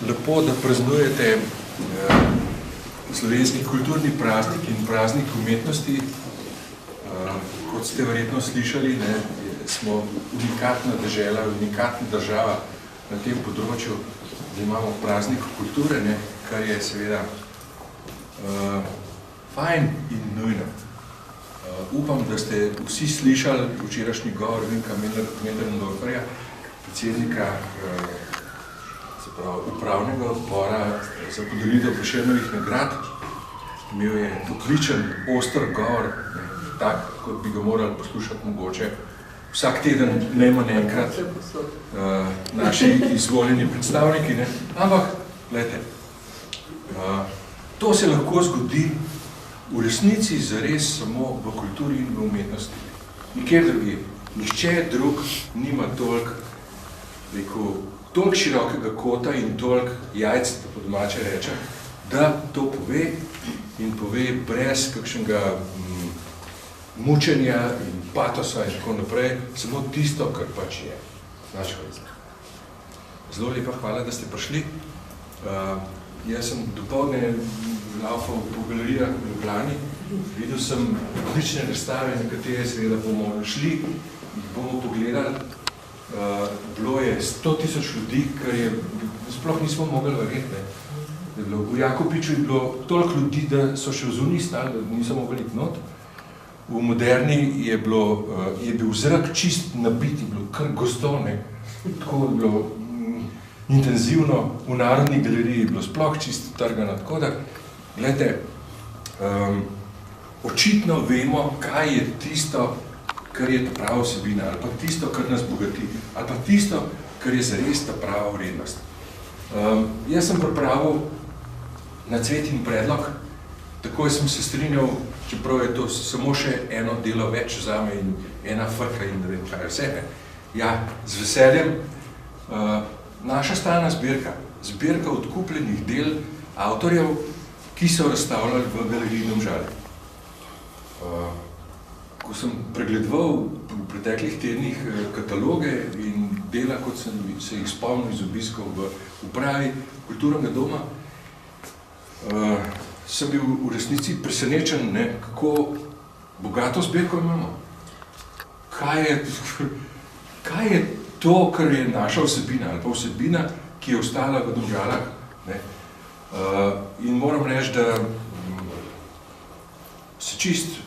Lepo, da praznujete slovenski kulturni praznik in praznik umetnosti. Kot ste verjetno slišali, smo unikatna dežela, unikatna država na tem področju, da imamo praznik kulture, kar je seveda fajn in nujno. Upam, da ste vsi slišali včerajšnji govor Vinka Möderndorferja, predsednika upravnega odbora za podelitev Prešernovih nagrad. Imel je odličen, oster govor, tak, kot bi ga morali poslušati mogoče vsak teden, najmanj enkrat, naši izvoljeni predstavniki. Ampak, gledajte, to se lahko zgodi v resnici zares samo v kulturi in v umetnosti. Nikjer drugi. Nihče drug nima toliko širokega kota in toliko jajc, da po domače reče, da to pove in pove brez kakšnega mučenja in patosa in tako naprej, samo tisto, kar pač je. Zelo lepa hvala, da ste prišli. Jaz sem dopoldne laufal po galerijah v Ljubljani, videl sem odlične razstave, na katere seveda bomo šli, jih bomo pogledali. Bilo je 100.000 ljudi, kar je sploh nismo mogli verjeti. V Jakopiču je bilo toliko ljudi, da so še vzuni stali, da niso mogli iti not. V Moderni je bil zrak čist nabit, je bilo kar gosto, tako je bilo intenzivno, v Narodni galeriji je bilo sploh čisto trgano, tako da, gledajte, očitno vemo, kaj je tisto, kar je ta prava vsebina, ali pa tisto, kar nas bogati, ali pa tisto, kar je zares ta prava vrednost. Jaz sem pripravil na cvet in predlog, takoj sem se strinjal, čeprav je to samo še eno delo več zame in ena frka in ne vem kaj vse. Ja, z veseljem. Naša stalna zbirka odkupljenih del avtorjev, ki so razstavljali v galeriji Domžale. Ko sem pregledoval v preteklih tednih kataloge in dela, kot sem se jih spomnil iz obiskov v upravi Kulturnega doma, sem bil v resnici presenečen, kako bogato zbirko imamo. Kaj je to, kar je naša vsebina, ali pa vsebina, ki je ostala v Domžalah. In moram reči, da se čist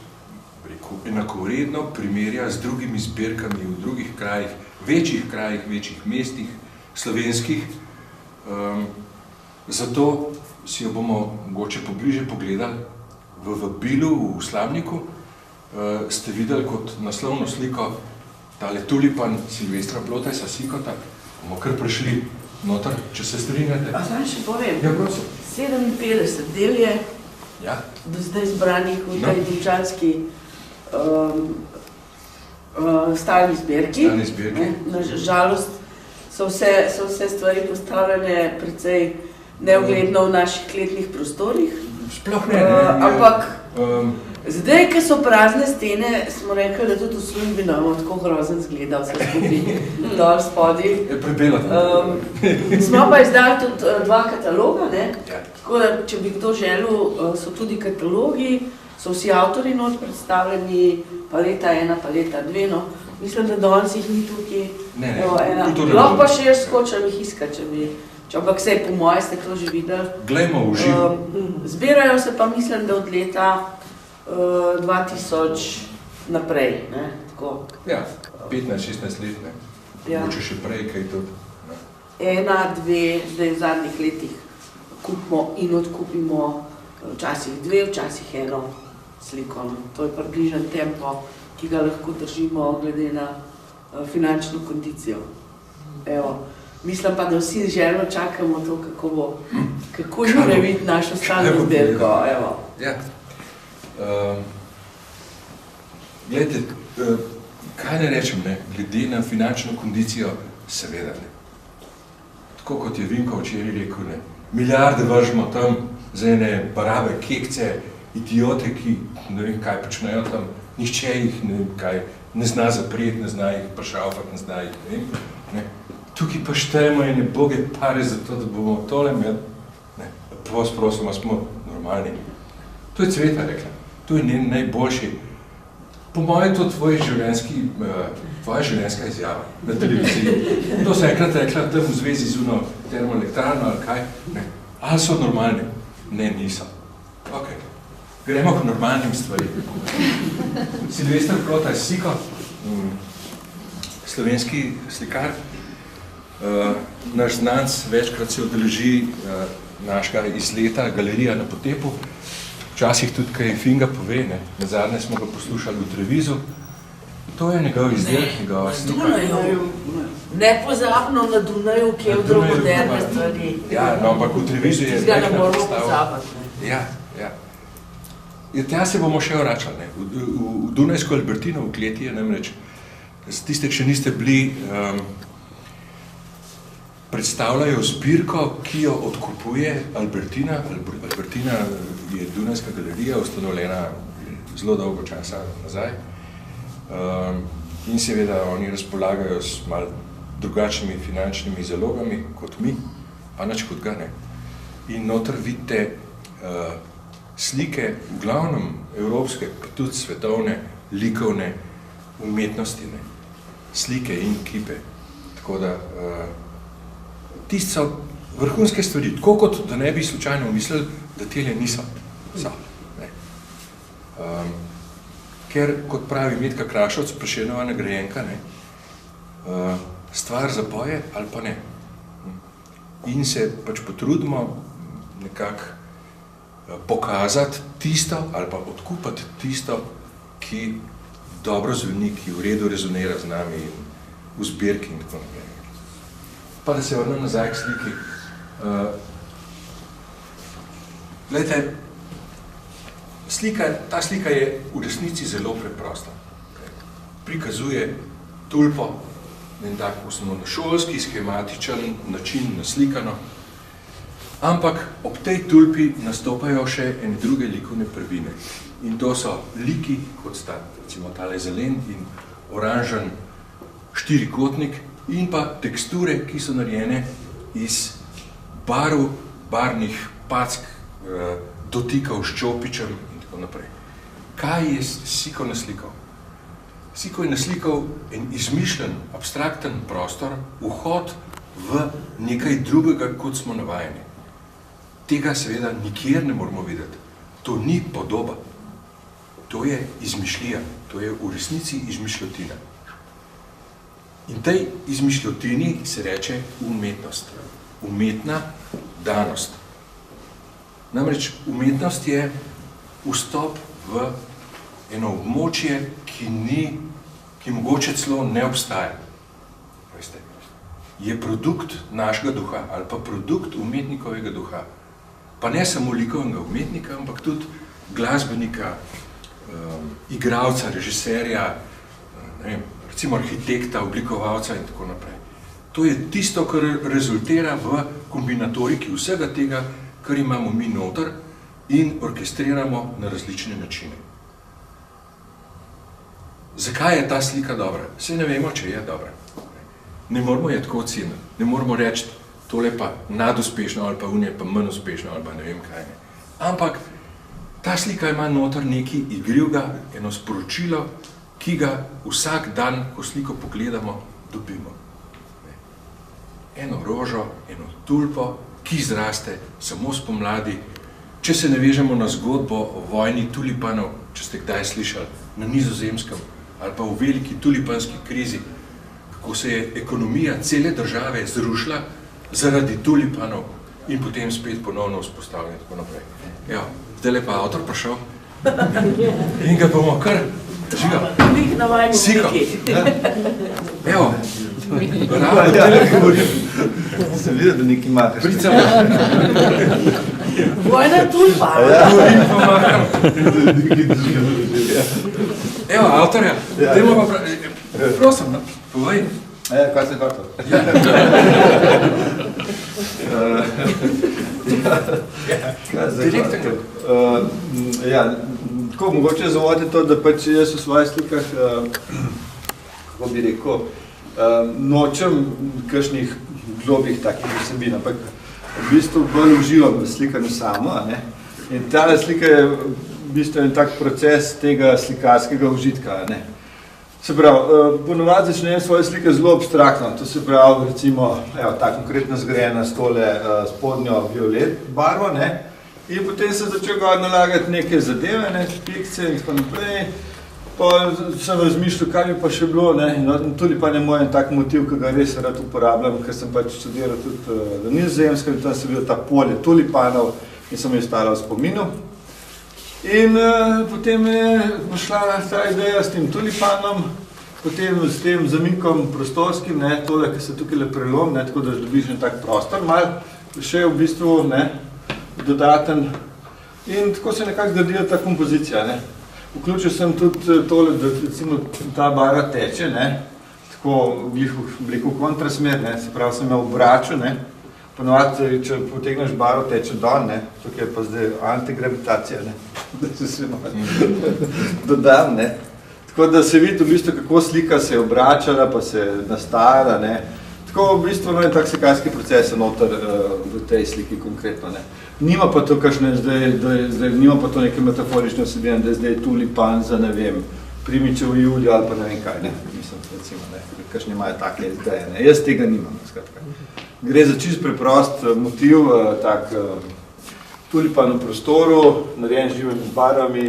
enakovredno primerja z drugimi zbirkami v drugih krajih, večjih mestih, slovenskih. Zato si jo bomo mogoče pobliže pogledali v vabilu v Slavniku. Ste videli kot naslovno sliko tale tulipan Silvestra Plotajsa Sikota. Bomo kar prišli noter, če se strinjate. A sam še povem, ja, prosim. 57 del je do zdaj zbranih v tej domžalski stalni zbirki. Na žalost so vse stvari postavljene precej neugledno v naših kletnih prostorih. Sploh ne. Ampak zdaj, ko so prazne stene, smo rekli, da tudi v službi nam tako grozen zgleda vse skupaj dol spodaj. Je prebela. Smo pa izdali tudi 2 kataloga, tako da, če bi kdo želel, so tudi katalogi, so vsi avtori not predstavljeni, paleta 1, paleta 2, mislim, da danes jih ni tukaj. Lahko pa še jaz skočam jih iskat, ampak vse, po moje ste to že videli. Glejmo v živo. Zbirajo se pa, mislim, da od leta 2000 naprej. Ja, 15-16 let, mogoče še prej, kaj tudi. 1, 2, zdaj v zadnjih letih kupimo in odkupimo včasih 2, včasih 1 sliko. To je približen tempo, ki ga lahko držimo glede na finančno kondicijo. Mislim pa, da vsi želno čakamo to, kako žele videti našo stalno zbirko. Ja. Glejte, kaj ne rečem, ne? Glede na finančno kondicijo, seveda ne. Tako kot je Vinko včeraj rekel, ne? Milijarde vržimo tam za ene barabe, kekce, idiote, ki ne vem kaj počnejo tam, nihče jih ne zna zaprijeti, ne zna jih pršalfati, ne zna jih, ne vem. Ne? Tukaj pa štejemo ene boge pare za to, da bomo tole imeli. Ne? Prosimo, smo normalni. To je Cveta rekla, to je njen najboljši. Po mojem, to tvoja življenjska izjava na televiziji. To se enkrat rekla tam v zvezi z uno termoelektrarno ali kaj. Ne. Ali so normalni? Ne, niso. Ok. Gremo k normalnim stvarem. Silvester Klota je Siko, slovenski slikar. Naš znanc večkrat se udeleži našega izleta Galerija na potepu. Včasih tudi kaj Finga pove, ne. Nazadnje smo ga poslušali v Trevizu. To je njegov izdelek, njegova slika. Dunaju. Nepozabno na Dunaju, ki je v moderne stvari. Ja, no, ampak v Trevizu je nekaj predstava. Ja. Tja se bomo še vračali, ne. V Dunajsko Albertino v kleti je namreč, tiste, ki še niste bili, predstavljajo zbirko, ki jo odkupuje Albertina. Albertina je Dunajska galerija, ustanovljena zelo dolgo časa nazaj. In seveda oni razpolagajo s malo drugačnimi finančnimi zalogami kot mi, pa nič kot ga ne. In noter vidite slike, v glavnem evropske, pa tudi svetovne, likovne umetnosti, ne. Slike in kipe. Tako da tiste so vrhunske stvari, tako kot da ne bi slučajno mislili, da tele niso. So, ne. Ker, kot pravi Metka Krašovc, Prešernova nagrajenka, ne, stvar zapoje ali pa ne. In se pač potrudimo nekako pokazati tisto ali pa odkupati tisto, ki dobro zveni, ki v redu rezonira z nami in v zbirki in tako naprej. Pa da se vrnem nazaj k sliki. Glejte, ta slika je v resnici zelo preprosta. Prikazuje tulpo, en tak osnovnošolski, skematičen način naslikano, ampak ob tej tulpi nastopajo še ene druge likovne prvine. In to so liki, kot sta recimo tale zelen in oranžen štirikotnik, in pa teksture, ki so narejene iz barvnih pack, dotikov s čopičem in tako naprej. Kaj je Siko naslikal? Siko je naslikal en izmišljen, abstrakten prostor, vhod v nekaj drugega, kot smo navajeni. Tega seveda nikjer ne moramo videti. To ni podoba. To je izmišljija. To je v resnici izmišljotina. In tej izmišljotini se reče umetnost. Umetna danost. Namreč umetnost je vstop v eno območje, ki mogoče celo ne obstaja. Veste, je produkt našega duha ali pa produkt umetnikovega duha. Pa ne samo likovnega umetnika, ampak tudi glasbenika, igralca, režiserja, ne vem, recimo arhitekta, oblikovalca in tako naprej. To je tisto, kar rezultira v kombinatoriki vsega tega, kar imamo mi noter in orkestriramo na različne načine. Zakaj je ta slika dobra? Saj ne vemo, če je dobra. Ne moramo je tako oceniti. Ne moramo reči, tole pa naduspešno ali pa unje pa manj uspešno ali pa ne vem kaj ne. Ampak ta slika ima noter nekaj igrivega, eno sporočilo, ki ga vsak dan, ko sliko pogledamo, dobimo. Eno rožo, eno tulpo, ki zraste samo spomladi. Če se ne vežemo na zgodbo o vojni tulipanov, če ste kdaj slišali, na Nizozemskem ali pa v veliki tulipanski krizi, kako se je ekonomija cele države zrušila zaradi tulipanov in potem spet ponovno vzpostavljena in tako naprej. Evo, zdaj je pa avtor prišel in ga bomo kar žigal. Siko. Evo, Ravno tele govorim. Sem videl, da nekaj mahaš. Pricam. Vojna tulpa. Govorim pa maham. Evo, avtorja, dajmo pa prosim, povej. Kaj se hotel? Direktor. Tako, mogoče zavoditi to, da pač jaz v svojih slikah, kako bi rekel, nočem kakšnih globih takih vsebin, ampak v bistvu bolj uživam v slikanju samo, ne? In tale slika je v bistvu en tak proces tega slikarskega užitka, ne? Se pravi, ponovadi začnem svoje slike zelo abstraktno, to se pravi, recimo, evo, ta konkretno zgrajena s tole spodnjo violet barvo, ne? In potem sem začel gor nalagati neke zadeve, ne, pikce in tako naprej. Pa sem razmišljal, kaj bi pa še bilo, ne, in tudi pa ne moj en tak motiv, ki ga res rad uporabljam, ker sem pač študiral tudi v Nizozemskem, in tam sem videl ta polje tulipanov in sem jo stala v spominu. In potem je šla ta ideja s tem tulipanom, potem s tem zamikom prostorskim, ne, tole, ki se tukaj le prelom, ne, tako da dobiš en tak prostor, mal še v bistvu, ne, dodaten. In tako se nekako zgradila ta kompozicija, ne. Vključil sem tudi tole, da recimo ta barva teče, ne, tako v kontrasmer, ne, se pravi, sem jo obračal, ne. Ponovadi, če potegneš barvo, teče dol, ne, tukaj je pa zdaj antigravitacija, ne, da se se dodam, ne. Tako da se vidi v bistvu, kako slika se je obračala, pa se je nastajala, ne. Tako v bistvu je tak slikarski proces noter v tej sliki konkretno, ne. Nima pa to kakšne, zdaj nima pa to neke metaforične vsebine, da je zdaj tulipan za, ne vem, Primičevo Julijo ali pa ne vem kaj, ne, mislim, recimo, ne, kakšne imajo take ideje, ne, jaz tega nimam, skratka. Gre za čist preprost motiv, tak tulipan v prostoru, narejen živimi barvami,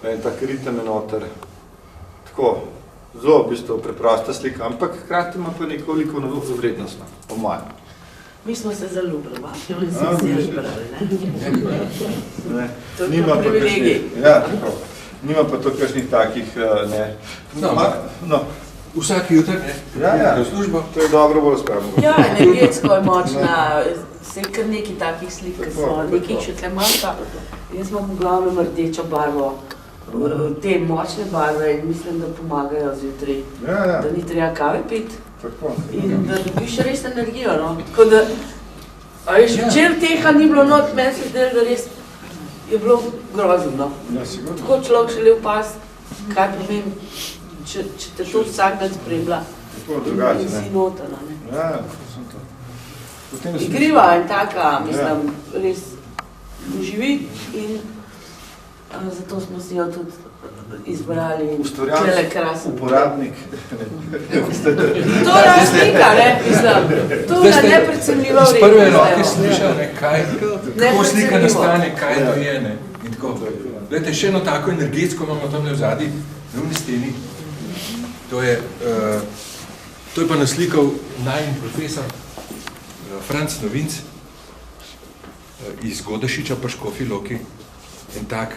en tak ritem je noter, tako, zelo v bistvu preprosta slika, ampak hkrati ima pa nekoliko novo vrednost, po mojem. Mi smo se zaljubili, in se vsi izbrali, ne? To je to privilegij. Ja, tako. Nima pa to kakšnih takih, ne. No. Vsak jutr, ne? Ja, v službo. To je dobro bolj spravno. Ja, energetsko je močna, se je kar nekaj takih slik, ki so nekaj še tle manjka. Jaz imam v glavnem rdečo barvo, te močne barve in mislim, da pomagajo zjutraj, da ni treba kave piti. In da dobiš res energijo, no. Tako da, a veš, včeraj teha ni bilo not, meni se zdaj, da res je bilo grozno. Tako človek želi opaziti, kaj pomeni, če te to vsak dan spremlja. In si notana, ne. Ja, sem to. Igriva in taka, mislim, res doživi in zato smo si jo tudi izbrali tele krasen. Uporabnik. To je slika, ne, mislim. To je neprecenljiva vrednost. Iz prve roke slišal, ne, kaj, kako slika nastane, kaj to je, ne, in tako. Glejte, še eno tako energetsko imamo tam v zadnji, na uni steni. To je pa naslikal najin profesor Franc Novinc iz Godešiča pa Škofji Loki. In tak,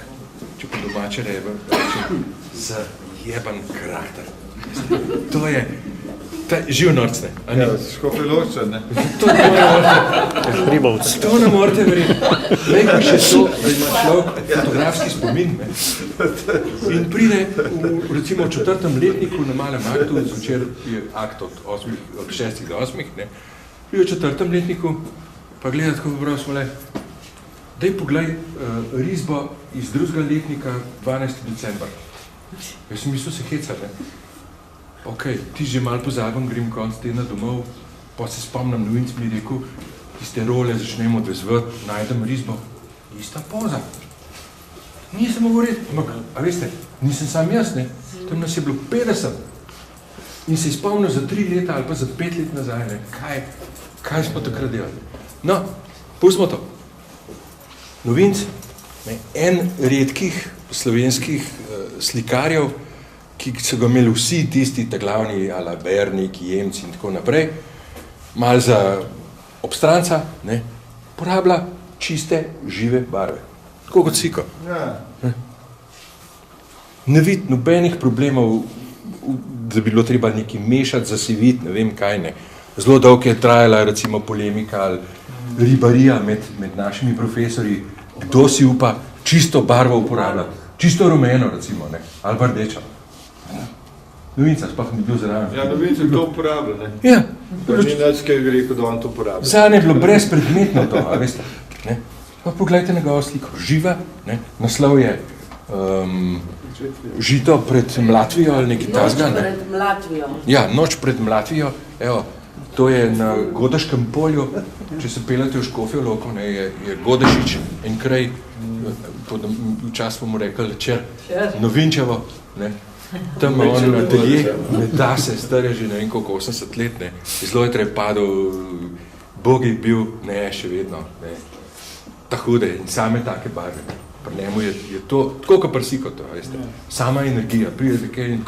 če po domače rečem, zajeban karakter. To je živ norc, ne? Ja, Škofji Loča, ne? To ne morate verjeti. Nekaj še to, da ima človek fotografski spomin, ne? In pride recimo v 4. letniku na malem aktu, zvečer je akt od 6. do 8, ne? Pride v 4. letniku, pa gleda tako prav smo le, daj poglej risbo iz 2. letnika 12. december. Jaz sem mislil se heca, ne? Ok, ti že malo pozabim, grem konc tedna domov, pa se spomnim, Novinc mi je rekel, tiste role začnemo odvezvati, najdem risbo. Ista poza. Nisem govoriti, ampak, a veste, nisem sam jaz, ne? Tam nas je bilo 50. In se je spomnil za 3 leta ali pa za 5 let nazaj, ne? Kaj smo takrat delali? No, pustimo to. Novinc, en redkih slovenskih slikarjev, ki so ga imeli vsi tisti glavni, ala Bernik, Jemci in tako naprej, malo za obstranca, ne, porablja čiste, žive barve. Tako kot Siko. Ne vidi nobenih problemov da bi bilo treba nekaj mešati, zasiviti, ne vem kaj ne. Zelo dolgo je trajala recimo polemika ali ribarija med našimi profesorji, kdo si upa čisto barvo uporabljati, čisto rumeno recimo, ne, ali pa rdečo. Novinca sploh ni bil zraven. Ja, novinca to uporablja, ne? Ja. Pa ni nič, kaj bi rekel, da on to uporablja. Zanje je bilo brezpredmetno to, a veste. Ne? Pa pogledajte njegovo sliko, živa, ne? Naslov je Žito pred Mlatvijo ali nekaj tazga. Noč pred Mlatvijo. Ja, Noč pred Mlatvijo, evo, to je na Godeškem polju, če se peljate v Škofjo Loko, ne, je Godešič en kraj, včasih bomo rekli, Novinčevo, ne, tam ima on atelje, ne da se, star je že ne vem koliko, 80 let, ne, iz Lojtre je padel, Bog je bil, ne, še vedno, ne, ta hude in same take barve, ne. Pri njemu je to, tako kot prsiko to, veste, sama energija, pridete kaj in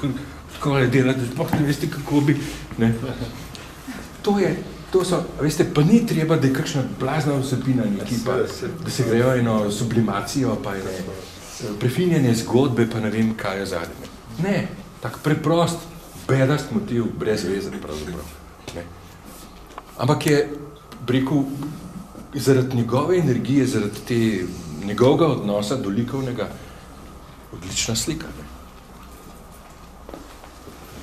tako le delate, sploh ne veste, kako bi, ne. To so, veste, pa ni treba, da je kakšna blazna vsebina neki, pa, da se grejo eno sublimacijo, pa eno prefinjanje zgodbe, pa ne vem, kaj je zadnje. Ne, tak preprost, bedast motiv, brez veze, pravzaprav. Ne. Ampak je, rekel, zaradi njegove energije, zaradi njegovega odnosa do likovnega, odlična slika. Ne.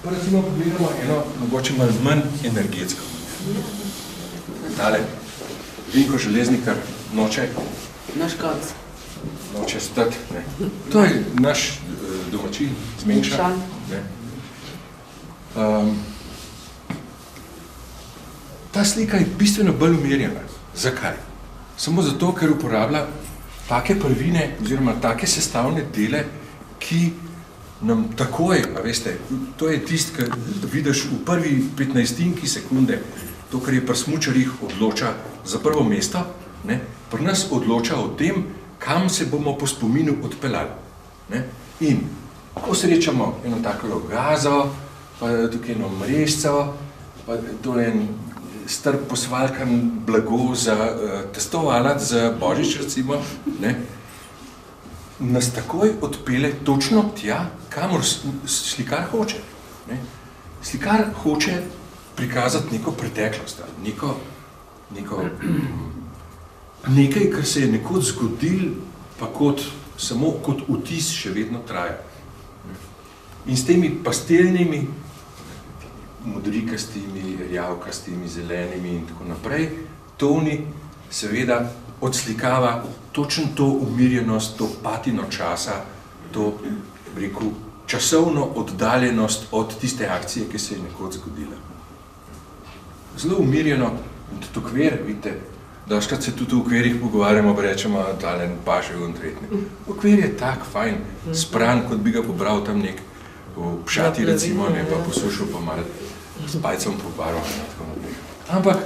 Pa recimo pogledamo eno, mogoče malo manj energetsko. Tale, Vinko Železnikar noče. Naš konc. Noče stati, ne. To je naš domačin, Zmenšan. Ne. Ta slika je bistveno bolj umirjena. Zakaj? Samo zato, ker uporablja take prvine oziroma take sestavne dele, ki nam takoj, a veste, to je tist, ki vidiš v prvi 15 sekunde, to, kar je pri smučarjih odloča za prvo mesto, ne, pri nas odloča o tem, kam se bomo po spominu odpeljali. Ne. In ko srečamo eno tako gazo, pa tukaj eno mrežco, pa to je en star posvalkan blago za testovalat za Božič, recimo, ne, nas takoj odpele točno tja, kamor slikar hoče. Ne. Slikar hoče prikazati neko preteklost, nekaj, kar se je nekoč zgodil, pa samo kot vtis še vedno traja. In s temi pastelnimi, modrikastimi, rjavkastimi, zelenimi in tako naprej, toni seveda odslikava točno to umirjenost, to patino časa, to, rekel, časovno oddaljenost od tiste akcije, ki se je nekoč zgodila. Zelo umirjeno, in tudi okvir, vidite, daškrat se tudi v okvirih pogovarjamo, pa rečemo, tale paše v tretni. Okvir je tak, fajn, spran, kot bi ga pobral tam nek v pšati, recimo, ne, pa posušil pa malo s pajcem pobarval, in tako naprej. Ampak,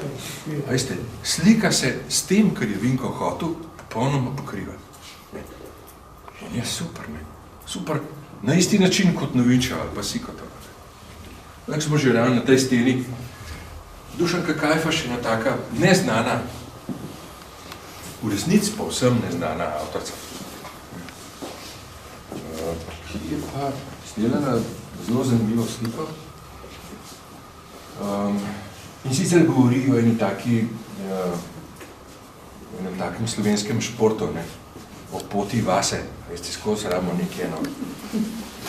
veste, slika se s tem, kar je Vinko hotel, popolnoma pokriva. Ne. In je super, ne. Super, na isti način kot Novinčev ali pa Sikota. Tako smo že ravno na tej steni. Dušanka Kajfaš je ena taka neznana, v resnici povsem neznana avtorca, ki je pa sdelala zelo zanimivo sliko. In sicer govori o enem takem slovenskem športu, ne, o poti vase, veste, skozi ramo nekaj eno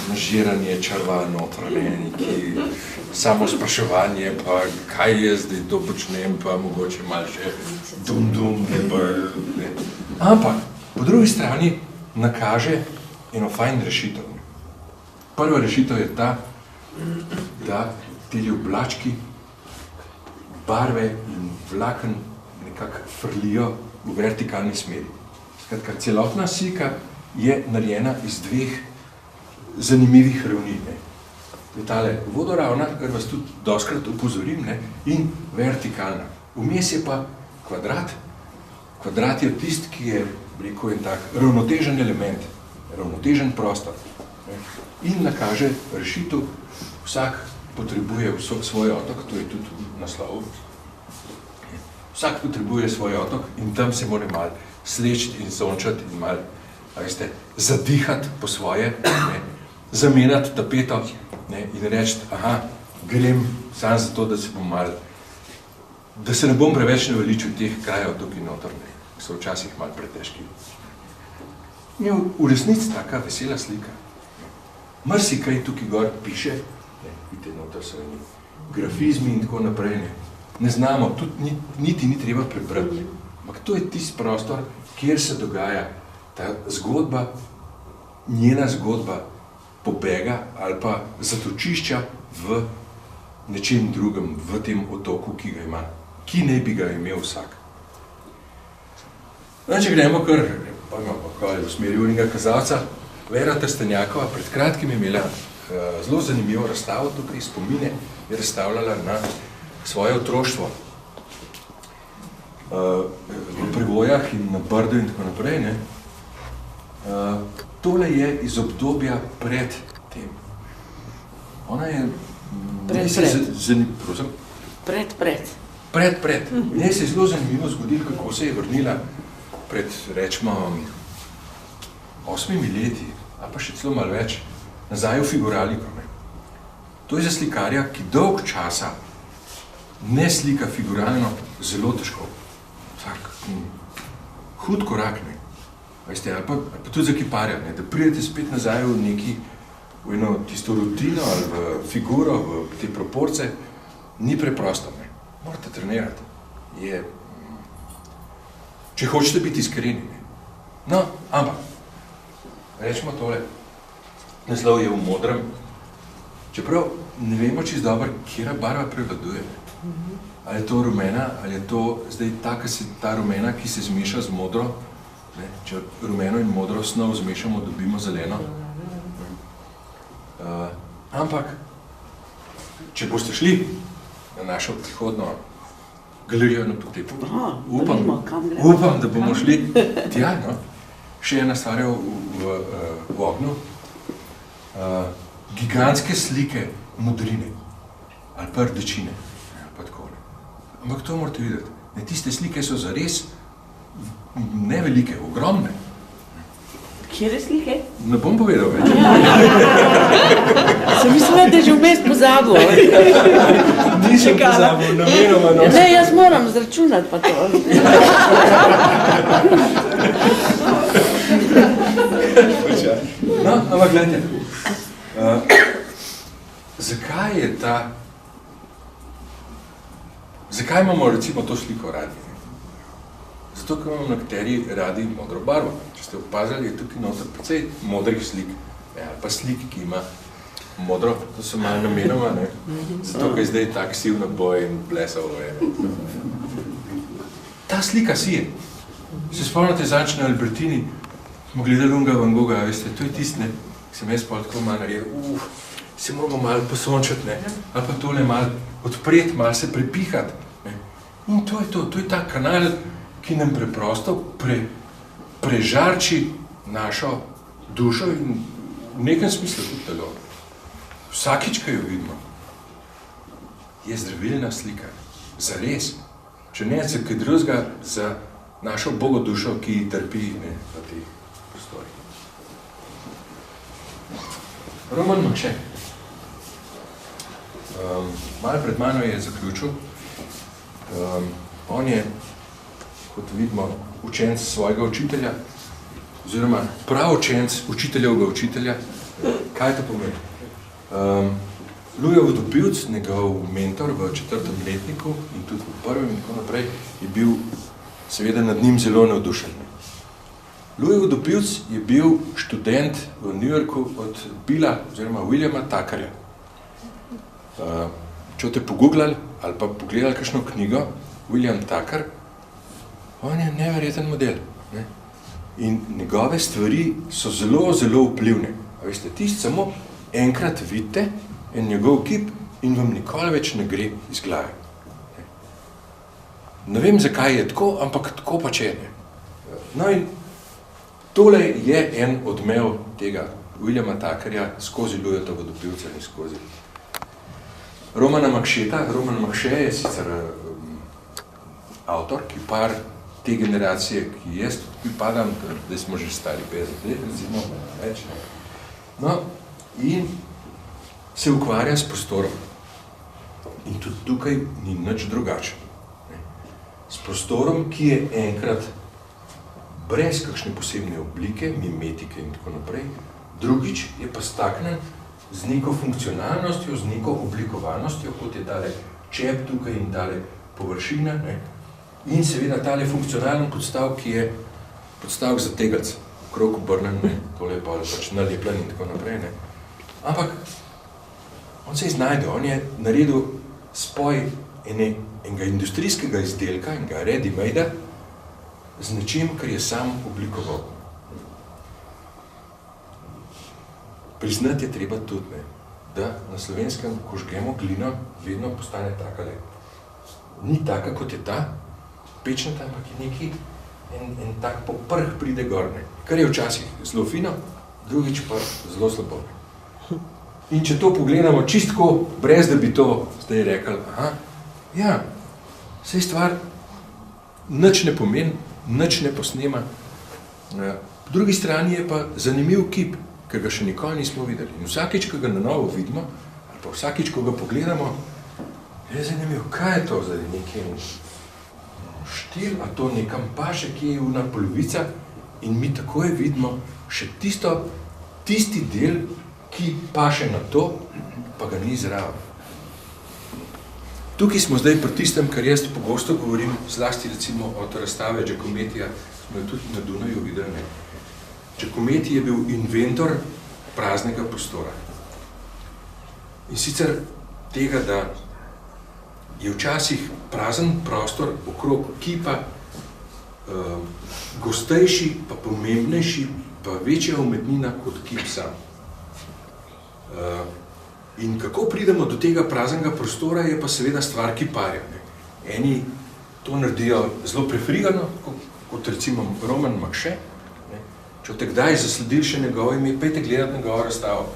nažiranje črva notra, ne, neki samo spraševanje, pa kaj jaz zdaj to počnem, pa mogoče malo še dum, ne. Ampak, po drugi strani nakaže eno fajn rešitev. Prva rešitev je ta, da ti oblački, barve in vlaken nekako frlijo v vertikalni smeri. Skratka, celotna slika je narejena iz dveh zanimivih ravni. Je tale vodoravna, kar vas tudi dostkrat upozorim, ne, in vertikalna. Vmes je pa kvadrat. Kvadrat je tist, ki je, rekel, en tak ravnotežen element, ravnotežen prostor. Ne, in nakaže rešitev, vsak potrebuje svoj otok, to je tudi v naslovu. Vsak potrebuje svoj otok in tam se mora malo slečiti in sončati in malo, veste, zadihati po svoje, ne, zamenjati tapeto ne, in reči, aha, grem sam zato, da se bom malo, da se ne bom preveč naveličil teh krajev tukaj noter, ne, ki so včasih malo pretežki. Je v resnici taka vesela slika. Marsikaj tukaj gor piše, ne, vidite, noter so eni grafizmi in tako naprej, ne znamo, tudi niti ni treba prebrati. Ampak to je tisti prostor, kjer se dogaja ta zgodba, njena zgodba pobega ali pa zatočišča v nečem drugem, v tem otoku, ki ga ima, ki ne bi ga imel vsak. No, če gremo kar, pa imamo v smeri unega kazalca, Vera Trstenjakova pred kratkim je imela zelo zanimivo razstavo tukaj, spomine je razstavljala na svoje otroštvo. V Prevojah in na Brdu in tako naprej, ne. Tole je iz obdobja pred tem. Ona je... Pred. Njej se je zelo zanimivo zgodilo, kako se je vrnila pred, rečemo, 8 leti, ali pa še celo malo več, nazaj v Figuraliko. Ne. To je za slikarja, ki dolg časa ne slika figuralno, zelo težko. Tak, hud korak, ne. Veste, ali pa tudi za kiparja, ne, da pridete spet nazaj v eno tisto rutino ali v figuro, v te proporce, ni preprosto, ne. Morate trenirati. Če hočete biti iskreni, ne. No, ampak, rečemo tole, naslov je v modrem, čeprav ne vemo čisto dobro, kjera barva prevladuje. Ali je to rumena, ali je to zdaj ta rumena, ki se zmeša z modro, ne? Če rumeno in modro snov zmešamo, dobimo zeleno. Ampak, če boste šli na našo prihodno galerijo na Potepu, upam, da bomo šli tja, no? Še ena stvar je v ognju, gigantske slike modrine ali pa rdečine, pa takole. Ampak to morate videti. Ne, tiste slike so zares nevelike, ogromne. Kjere slike? Ne bom povedal več. Sem mislila, da je že vmes pozabil. Nisem pozabil, namenoma. Ne, jaz moram zračunati pa to. No, ampak gledajte, zakaj imamo recimo to sliko radi? Zato, ker imamo nekateri radi modro barvo. Če ste opazili, je tukaj noter precej modrih slik, ali pa slik, ki ima modro, to so malo namenoma, ne? Zato, ker je zdaj tak siv naboj in blesal vreme. Ta slika sije. Se spomnite zadnjič na Albertini, smo gledali unga Van Gogha, veste, to je tistne, ki sem jaz pa tako malo naredil, se moramo malo posončati, ne, ali pa tole malo odpreti, malo se prepihati, ne. In to je ta kanal, ki nam preprosto prežarči našo dušo in v nekem smislu tudi telo. Vsakič, ko jo vidimo, je zdravilna slika, zares, če ne za kaj drugega, za našo bogodušo, ki trpi, ne, v teh prostorih. Roman Makše. Malo pred mano je zaključil. On je, kot vidimo, učenec svojega učitelja, oziroma prav učenec učiteljevega učitelja. Kaj to pomeni? Luja Vodopivc, njegov mentor v 4. letniku in tudi v 1. in tako naprej, je bil seveda nad njim zelo navdušen. Luja Vodopivc je bil študent v New Yorku od Billa oziroma Williama Tuckerja. Če boste pogooglali ali pa pogledali kakšno knjigo, William Tucker, on je neverjeten model. Ne? In njegove stvari so zelo, zelo vplivne. A veste, tisti samo enkrat vidite in njegov kip in vam nikoli več ne gre iz glave. Ne vem, zakaj je tako, ampak tako pač je. No in tole je en odmev tega Williama Tuckerja skozi Lujata Vodopivca in skozi Romana Makšeta. Roman Makše je sicer avtor, kipar te generacije, ki jaz tudi pripadam, da smo že stari 50 let, recimo več. No, in se ukvarja s prostorom. In tudi tukaj ni nič drugače. S prostorom, ki je enkrat brez kakšne posebne oblike, mimetike in tako naprej, drugič je pa staknen z neko funkcionalnostjo, z neko oblikovanostjo, kot je tale čep tukaj in tale površina, ne? In seveda tale funkcionalen podstavek, ki je podstavek za tegelc, okrog obrnen, ne? Tole je pa pač nalepljen in tako naprej. Ne? Ampak on se je znajde, on je naredil spoj enega industrijskega izdelka, enega ready-made, z nečim, kar je sam oblikoval. Priznati je treba tudi, ne, da na Slovenskem, ko žgemo glino, vedno postane takale. Ni taka, kot je ta, pečnata, ampak je neki en tak poprh pride gor, ne, kar je včasih zelo fino, drugič pa zelo slabo. In če to pogledamo čistko, brez da bi to zdaj rekli, ja, saj stvar nič ne pomeni, nič ne posnema. Po drugi strani je pa zanimiv kip, ker ga še nikoli nismo videli. In vsakič, ko ga na novo vidimo, ali pa vsakič, ko ga pogledamo, je zanimiv, kaj je to zdaj nekaj štil, a to nekam paše, ki je una polovica, in mi takoj vidimo še tisti del, ki paše na to, pa ga ni zraven. Tukaj smo zdaj pri tistem, kar jaz pogosto govorim, zlasti recimo od razstave Giacomettija, smo jo tudi na Dunaju videli. Giacometti je bil inventor praznega prostora. In sicer tega, da je včasih prazen prostor okrog kipa gostejši, pa pomembnejši, pa večja umetnina kot kip sam. In kako pridemo do tega praznega prostora, je pa seveda stvar kiparja. Eni to naredijo zelo prefrigano, kot recimo Roman Makše. Če boste kdaj zasledili še njegovo ime, pejte gledati njegovo razstavo.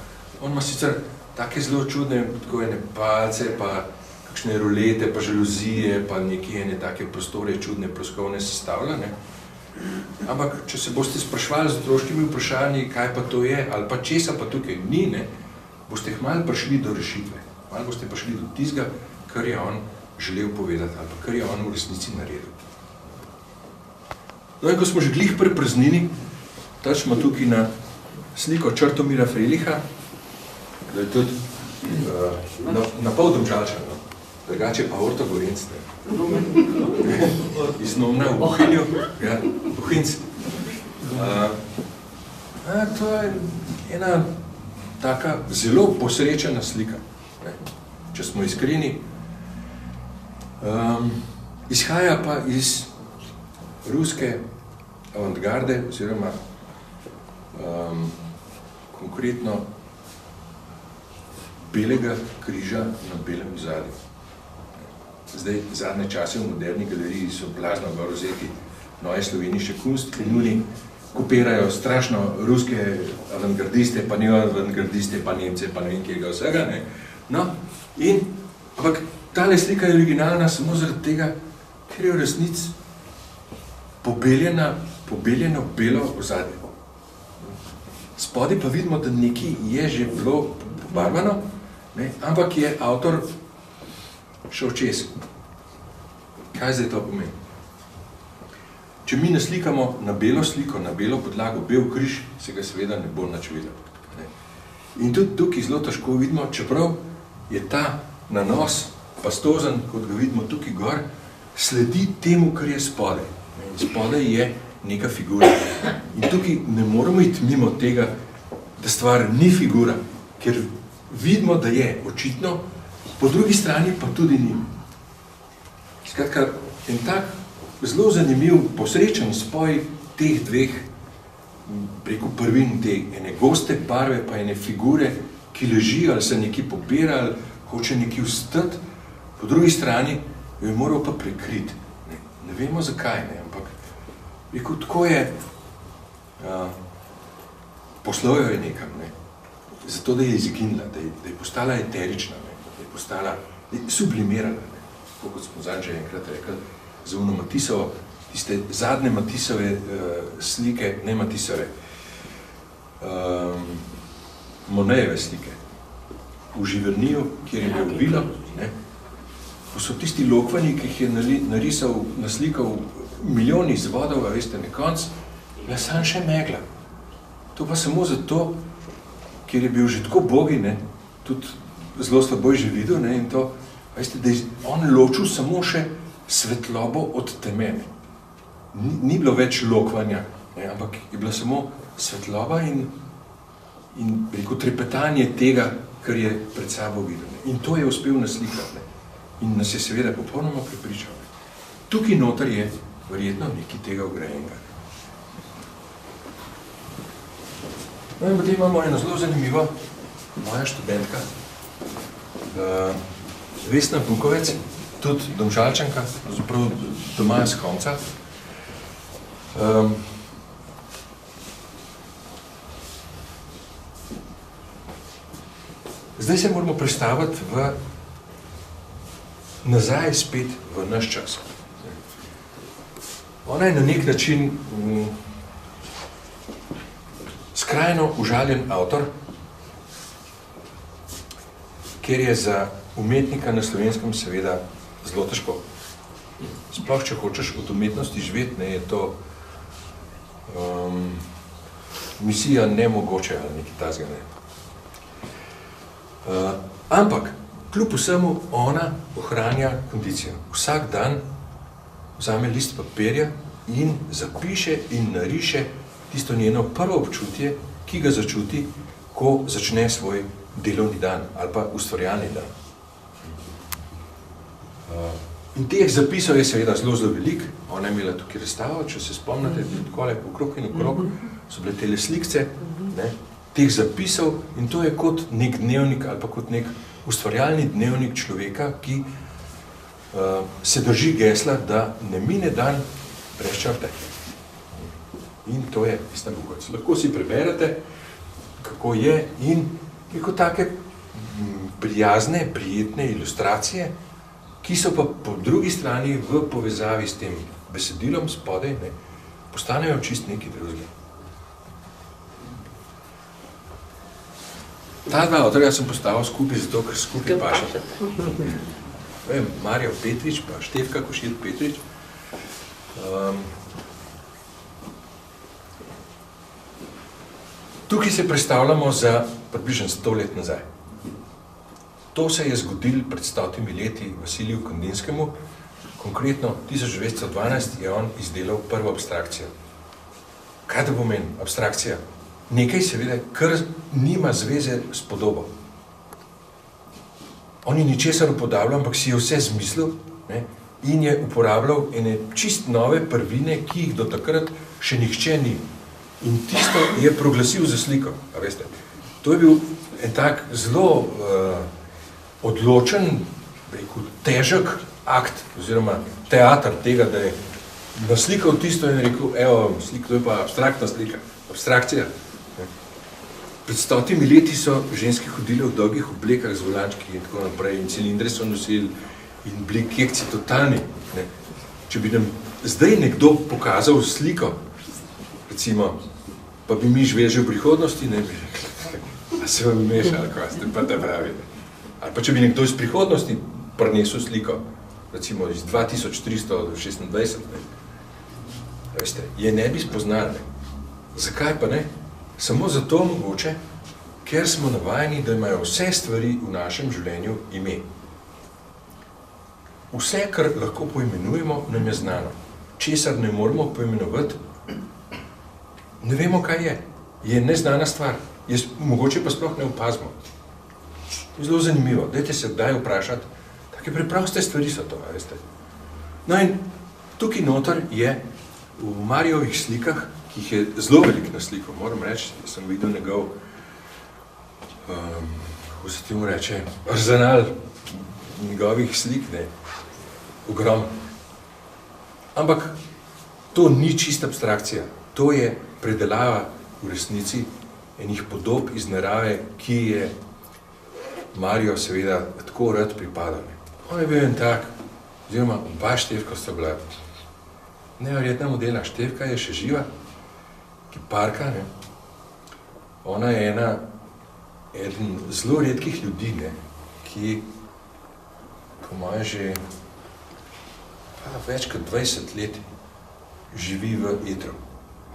On ima sicer take zelo čudne, tako ene palce, pa kakšne rulete, pa žaluzije, pa nekje ene take prostore čudne ploskovne sestavljane. Ampak, če se boste sprašvali z otroškimi vprašanji, kaj pa to je, ali pa česa pa tukaj ni, ne, boste malo prišli do rešitve, malo boste prišli do tistega, kar je on želel povedati, ali pa kar je on v resnici naredil. No in ko smo že glih pri praznini, tačimo tukaj na sliko Črtomira Freliha, da je tudi na pol Domžalčan, no? Drugače pa Orto Gorenc, iz Nomna v Bohinju, ja, Bohinc. To je ena taka zelo posrečena slika, ne? Če smo iskreni. Izhaja pa iz ruske avantgarde, oziroma konkretno belega križa na belem ozadju. Zdaj, zadnje čase v moderni galeriji so blazno gor vzeti Neue Slovenische Kunst, ki nuni kopirajo strašno ruske avantgardiste, pa neoavantgardiste, pa Nemce, pa ne vem kjega vsega, ne. No, in, ampak tale slika je originalna samo zaradi tega, ker je v resnici pobeljeno belo ozadje. Spodaj pa vidimo, da nekaj je že bilo pobarvano, ne, ampak je avtor šel čez. Kaj zdaj to pomeni? Če mi naslikamo na belo sliko, na belo podlago, bel križ, se ga seveda ne bo nič videl. In tudi tukaj zelo težko vidimo, čeprav je ta nanos pastozen, kot ga vidimo tukaj gor, sledi temu, kar je spodaj. Spodaj je neka figura. In tukaj ne moramo iti mimo tega, da stvar ni figura, ker vidimo, da je očitno, po drugi strani pa tudi ni. Skratka, en tak zelo zanimiv, posrečen spoj teh dveh, preko prvin, te ene goste barve, pa ene figure, ki ležijo, ali se nekaj pobira, ali hoče nekaj vstati, po drugi strani jo je moral pa prekriti. Ne vemo zakaj, ne, ampak rekel, tako je, poslal jo je nekam, ne, zato da je izginila, da je postala eterična, ne, da je postala sublimirana, ne, tako kot smo zadnje enkrat rekli, za ono Matisovo, tiste zadnje Matisove slike, ne Matisove, Monejeve slike. v Živerniju, kjer je bil vilo, ne, ko so tisti lokvanji, ki jih je naslikal milijoni izvodov, a veste, na konc, bila sam še megla. To pa samo zato, ker je bil že tako bogi, ne, tudi zelo slabo že videl, ne, in to, veste, da je on ločil samo še svetlobo od teme. Ni bilo več lokvanja, ne, ampak je bila samo svetloba in rekel, trepetanje tega, kar je pred sabo videl. Ne. In to je uspel naslikati. Ne. In nas je seveda popolnoma prepričal. Ne. Tukaj noter je verjetno nekaj tega vgrajenega. No in potem imamo eno zelo zanimivo, moja študentka, Vesna Bukovec, tudi Domžalčanka, zapravo doma iz Konca. Zdaj se moramo predstaviti nazaj spet v naš čas. Ona je na nek način skrajno užaljen avtor, ker je za umetnika na Slovenskem seveda zelo težko. Sploh, če hočeš od umetnosti živeti, ne, je to misija nemogoče ali nekaj takega, ne. Ampak, kljub vsemu, ona ohranja kondicijo. Vsak dan vzame list papirja in zapiše in nariše tisto njeno prvo občutje, ki ga začuti, ko začne svoj delovni dan ali pa ustvarjalni dan. In teh zapisov je seveda zelo veliko. Ona je imela tukaj razstavo, če se spomnite, takole okrog in okrog so bile tele slikce, ne, teh zapisov, in to je kot nek dnevnik ali pa kot nek ustvarjalni dnevnik človeka, ki se drži gesla, da ne mine dan brez črte. In to je Vesna Bukovec. Lahko si preberete, kako je, in kot take prijazne, prijetne ilustracije, ki so pa po drugi strani v povezavi s tem besedilom spodaj, ne, postanejo čist nekaj drugega. Ta dva avtorja sem postavil skupaj zato, ker skupaj paše. Marjo Petrič pa Štefka Košir-Petrič. Tukaj se predstavljamo za približno 100 let nazaj. To se je zgodilo pred 100 leti Vasiliju Kandinskemu. Konkretno 1912 je on izdelal prvo abstrakcijo. Kaj to pomeni abstrakcija? Nekaj seveda, kar nima zveze s podobo. On je ničesar upodabljal, ampak si je vse zmislil, ne, in je uporabljal ene čist nove prvine, ki jih do takrat še nihče ni. In tisto je proglasil za sliko, a veste. To je bil en tak zelo odločen, rekel, težek akt, oziroma teater tega, da je naslikal tisto in rekel, evo, to je pa abstraktna slika, abstrakcija. Pred 100 leti so ženske hodile v dolgih oblekah z volančki in tako naprej, in cilindre so nosili in bili kekci totalni. Ne. Če bi nam zdaj nekdo pokazal sliko, recimo, pa bi mi živeli že v prihodnosti, ne bi rekli, a se vam meša, ali kaj ste pa te pravi. Ali pa če bi nekdo iz prihodnosti prinesel sliko, recimo iz 2326, ne, veste, je ne bi spoznali. Zakaj pa ne? Samo zato mogoče, ker smo navajeni, da imajo vse stvari v našem življenju ime. Vse, kar lahko poimenujemo, nam je znano. Česar ne moramo poimenovati, ne vemo, kaj je. Je neznana stvar. Mogoče pa sploh ne opazimo. Je zelo zanimivo. Dajte se kdaj vprašati, take preproste stvari so to, veste. No in tukaj noter je v Marjovih slikah, ki jih je zelo veliko naslikal, moram reči, da sem videl njegov, kako se temu reče, arzenal njegovih slik, ne, ogrom. Ampak to ni čista abstrakcija, to je predelava v resnici enih podob iz narave, ki je Marjo seveda tako rad pripadal. On je bil en tak, oziroma oba Štefka sta bila neverjetna modela. Štefka je še živa, kiparka, ne. Ona je ena eden zelo redkih ljudi, ne, ki po moje že več kot 20 let živi v etru.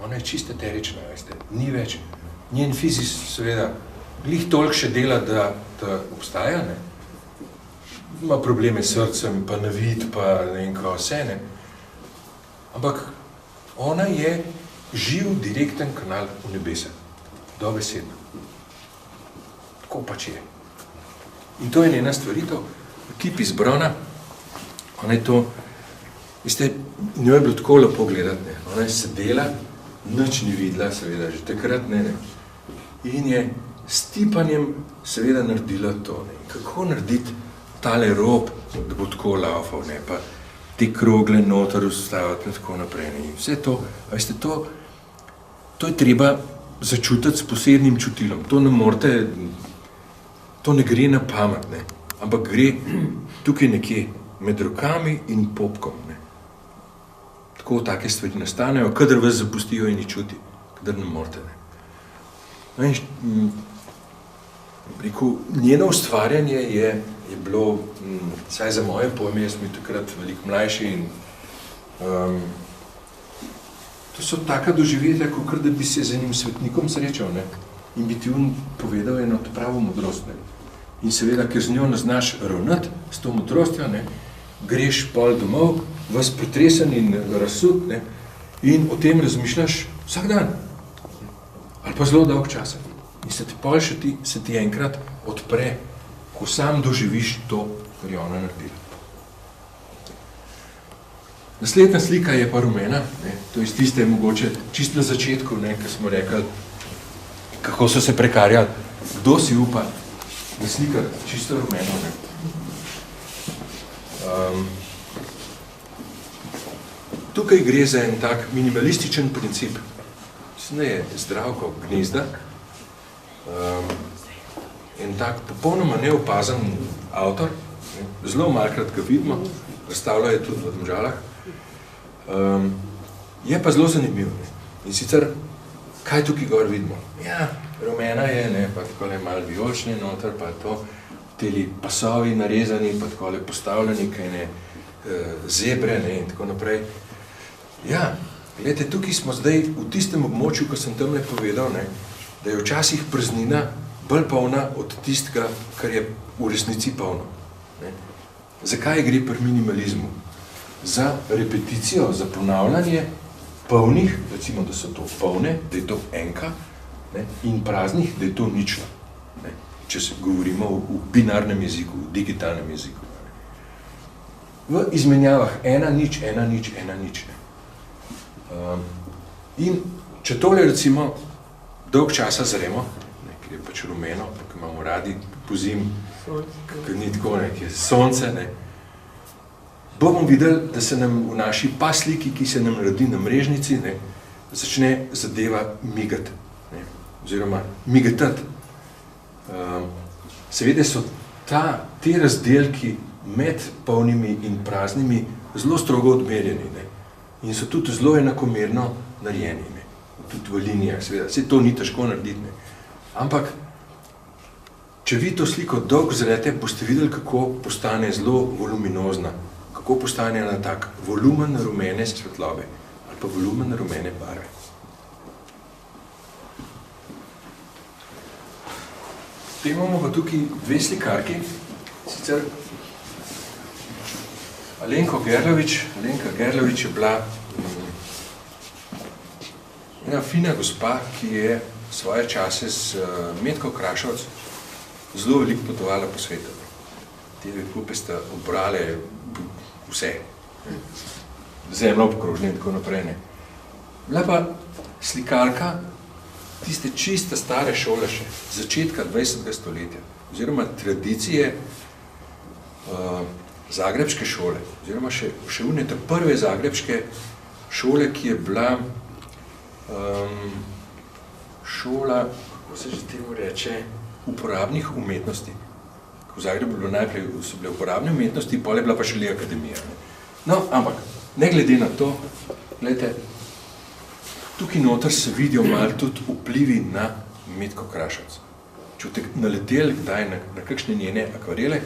Ona je čisto eterična, veste, ni več. Njen fizis, seveda, glih toliko še dela, da obstaja, ne. Ima probleme s srcem, pa navid, pa ne vem kaj vse, ne. Ampak ona je živ, direkten kanal v nebesa. Dobesedno. Tako pač je. In to je njena stvaritev. Ekip iz Brona, ona je to, veste, njo je bilo tako lepo gledati, ne. Ona je sedela, nič ni videla, seveda, že takrat ne. In je s tipanjem seveda naredila to, ne. Kako narediti tale rob, da bo tako laufal, ne, pa te krogle noter ustaviti in tako naprej, ne. In vse to, veste, to je treba začutiti s posebnim čutilom. To ne morete, to ne gre na pamet, ne. Ampak gre tukaj nekje med rokami in popkom, ne. Tako take stvari nastanejo, kadar vas zapustijo in jih čuti, kadar ne morete, ne. No in rekel, njeno ustvarjanje je bilo, saj za moje pojme, jaz mi takrat veliko mlajši in to so taka doživetja, kakor da bi se z enim svetnikom srečal, ne, in bi ti on povedal eno pravo modrost, ne. In seveda, ker z njo ne znaš ravnati, s to modrostjo, ne, greš pol domov, vas pretresen in razsud, ne, in o tem razmišljaš vsak dan, ali pa zelo dolg časa. In se ti pol še se ti enkrat odpre, ko sam doživiš to, kar je ona naredila. Naslednja slika je pa rumena, ne, to je tiste mogoče čisto na začetku, ne, ko smo rekli, kako so se prekarjali, kdo si upa na slikati čisto rumeno, ne. Tukaj gre za en tak minimalističen princip. Mislim, da je Zdravko Gnezda, en tak popolnoma neopazen avtor, ne, zelo malkrat ga vidimo, razstavlja je tudi v Domžalah, je pa zelo zanimiv, ne. In sicer, kaj tukaj gor vidimo? Ja, rumena je, ne, pa takole malo vijolične noter, pa to, teli pasovi narezani, pa takole postavljeni, kaj ne, zebre, ne, in tako naprej. Ja, gledajte, tukaj smo zdaj v tistem območju, ko sem tamle povedal, ne, da je včasih praznina bolj polna od tistega, kar je v resnici polno, ne. Zakaj gre pri minimalizmu? Za repeticijo, za ponavljanje polnih, recimo, da so to polne, da je to enka, ne, in praznih, da je to ničlo, ne, če se govorimo v binarnem jeziku, v digitalnem jeziku. V izmenjavah ena, nič, ne. In če tole recimo dolg časa zremo, ne, ker je pač rumeno, pa imamo radi pozim, ker ni tako, ne, ker je sonce, ne, bomo videli, da se nam v naši pasliki, ki se nam rodi na mrežnici, ne, začne zadeva migati, ne, oziroma migatati. Seveda so te razdelki med polnimi in praznimi zelo strogo odmerjeni, ne, in so tudi zelo enakomerno narejeni, ne, tudi v linijah, seveda, vse to ni težko narediti, ne. Ampak, če vi to sliko dolgo zrete, boste videli, kako postane zelo voluminozna, kako postane ena tak volumen rumene svetlobe ali pa volumen rumene barve. Potem imamo pa tukaj dve slikarki, sicer Alenka Gerlovič je bila ena fina gospa, ki je svoje čase z Metko Krašovc zelo veliko potovala po svetu. Te kupe sta obrale vse, zemljo obkrožne in tako naprej, ne. Bila pa slikarka tiste čiste stare šole še, začetka 20. stoletja, oziroma tradicije zagrebške šole, oziroma še unete prve zagrebške šole, ki je bila šola, kako se že temu reče, uporabnih umetnosti. V Zagrebu najprej so bile uporabne umetnosti, pol je bila pa šele akademija. No, ampak, ne glede na to, gledajte, tukaj noter se vidijo malo tudi vplivi na Metko Krašovc. Če če boste naleteli kdaj na kakšne njene akvarele,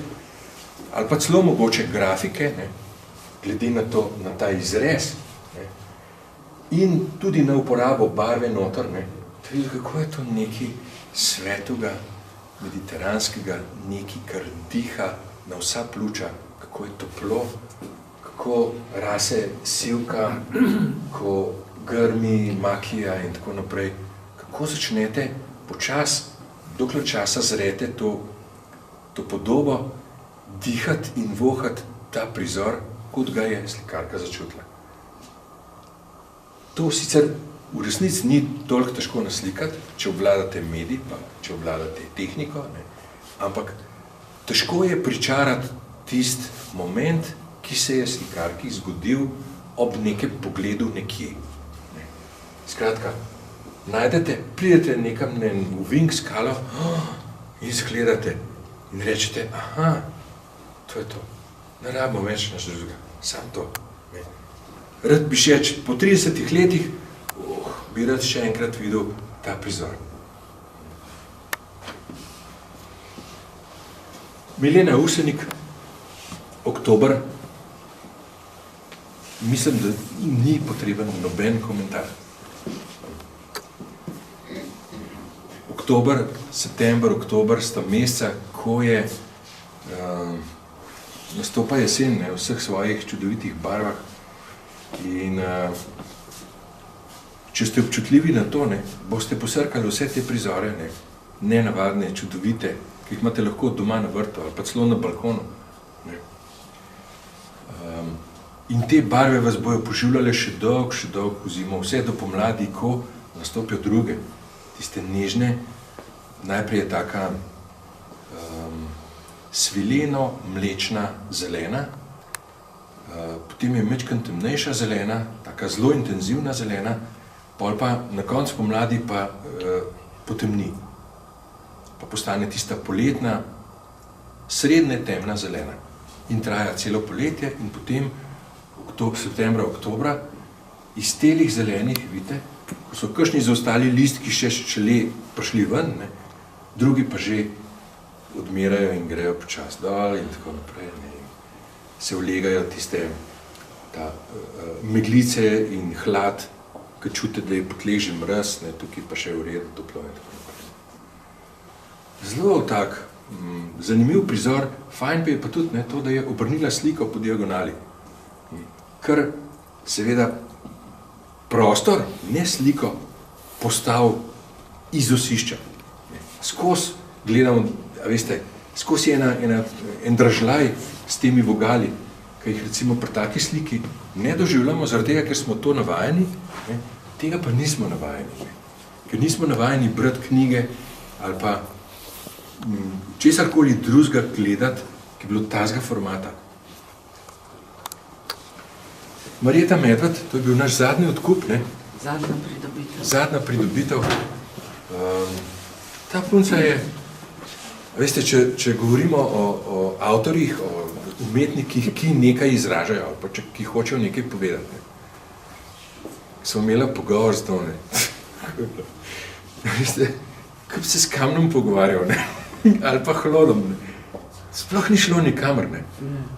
ali pa celo mogoče grafike, ne, glede na ta izrez, ne, in tudi na uporabo barve noter, ne, da vidite, kako je to nekaj svetega, mediteranskega, nekaj, kar diha na vsa pljuča, kako je toplo, kako rase sivka, ko grmi, makija in tako naprej. Kako začnete počas, dokler časa zrete to podobo, dihati in vohati ta prizor, kot ga je slikarka začutila. To sicer v resnici ni toliko težko naslikati, če obvladate medij, pa če obvladate tehniko, ne? Ampak težko je pričarati tisti moment, ki se je slikarki zgodil ob nekem pogledu nekje. Ne? Skratka, pridete nekam v vink skalo in zgledate in rečete, aha, to je to, ne rabimo več naš drugega, samo to. Ne? Rad bi še po 30 letih, bi rad še enkrat videl ta prizor. Milena Usenik, Oktober, mislim, da ni potreben noben komentar. September, oktober sta meseca, ko je nastopa jesen, ne, v vseh svojih čudovitih barvah. In če ste občutljivi na to, ne, boste posrkali vse te prizore, ne, nenavadne, čudovite, ki jih imate lahko doma na vrtu ali pa celo na balkonu. Ne. In te barve vas bojo poživljale še dolgo v zimo, vse do pomladi, ko nastopijo druge, tiste nežne. Najprej je taka svileno, mlečna zelena, potem je majčkeno temnejša zelena, taka zelo intenzivna zelena, pol pa na koncu pomladi pa potemni. Pa postane tista poletna, srednje temna zelena. In traja celo poletje in potem septembra, oktobra, iz telih zelenih, vidite, ko so kakšni zaostali listki še šele prišli ven, ne, drugi pa že odmerajo in grejo počas dol in tako naprej, ne, in se vlegajo tiste meglice in hlad, ki čutite, da je potleh že mraz, ne, tukaj pa še v redu toplo in tako naprej. Zelo tak zanimiv prizor, fajn pa je pa tudi ne, to, da je obrnila sliko po diagonali. Kar seveda prostor, ne sliko, postav iz osišča. Skozi gledamo, veste, skozi en dražljaj s temi vogali, ki jih recimo pri taki sliki ne doživljamo, zaradi tega, ker smo to navajeni, ne, tega pa nismo navajeni. Ne. Ker nismo navajeni brati knjige ali pa česarkoli drugega gledati, ki je bilo tazga formata. Marjeta Medved, to je bil naš zadnji odkup, ne? Zadnja pridobitev. Ta punca je, veste, če govorimo o avtorjih, o umetnikih, ki nekaj izražajo, ali pa ki hočejo nekaj povedati, ne? Smo imela pogovor z to, ne? Veste, kaj bi se s kamnom pogovarjal, ne? Ali pa hlodom, ne? Sploh ni šlo nikamor, ne?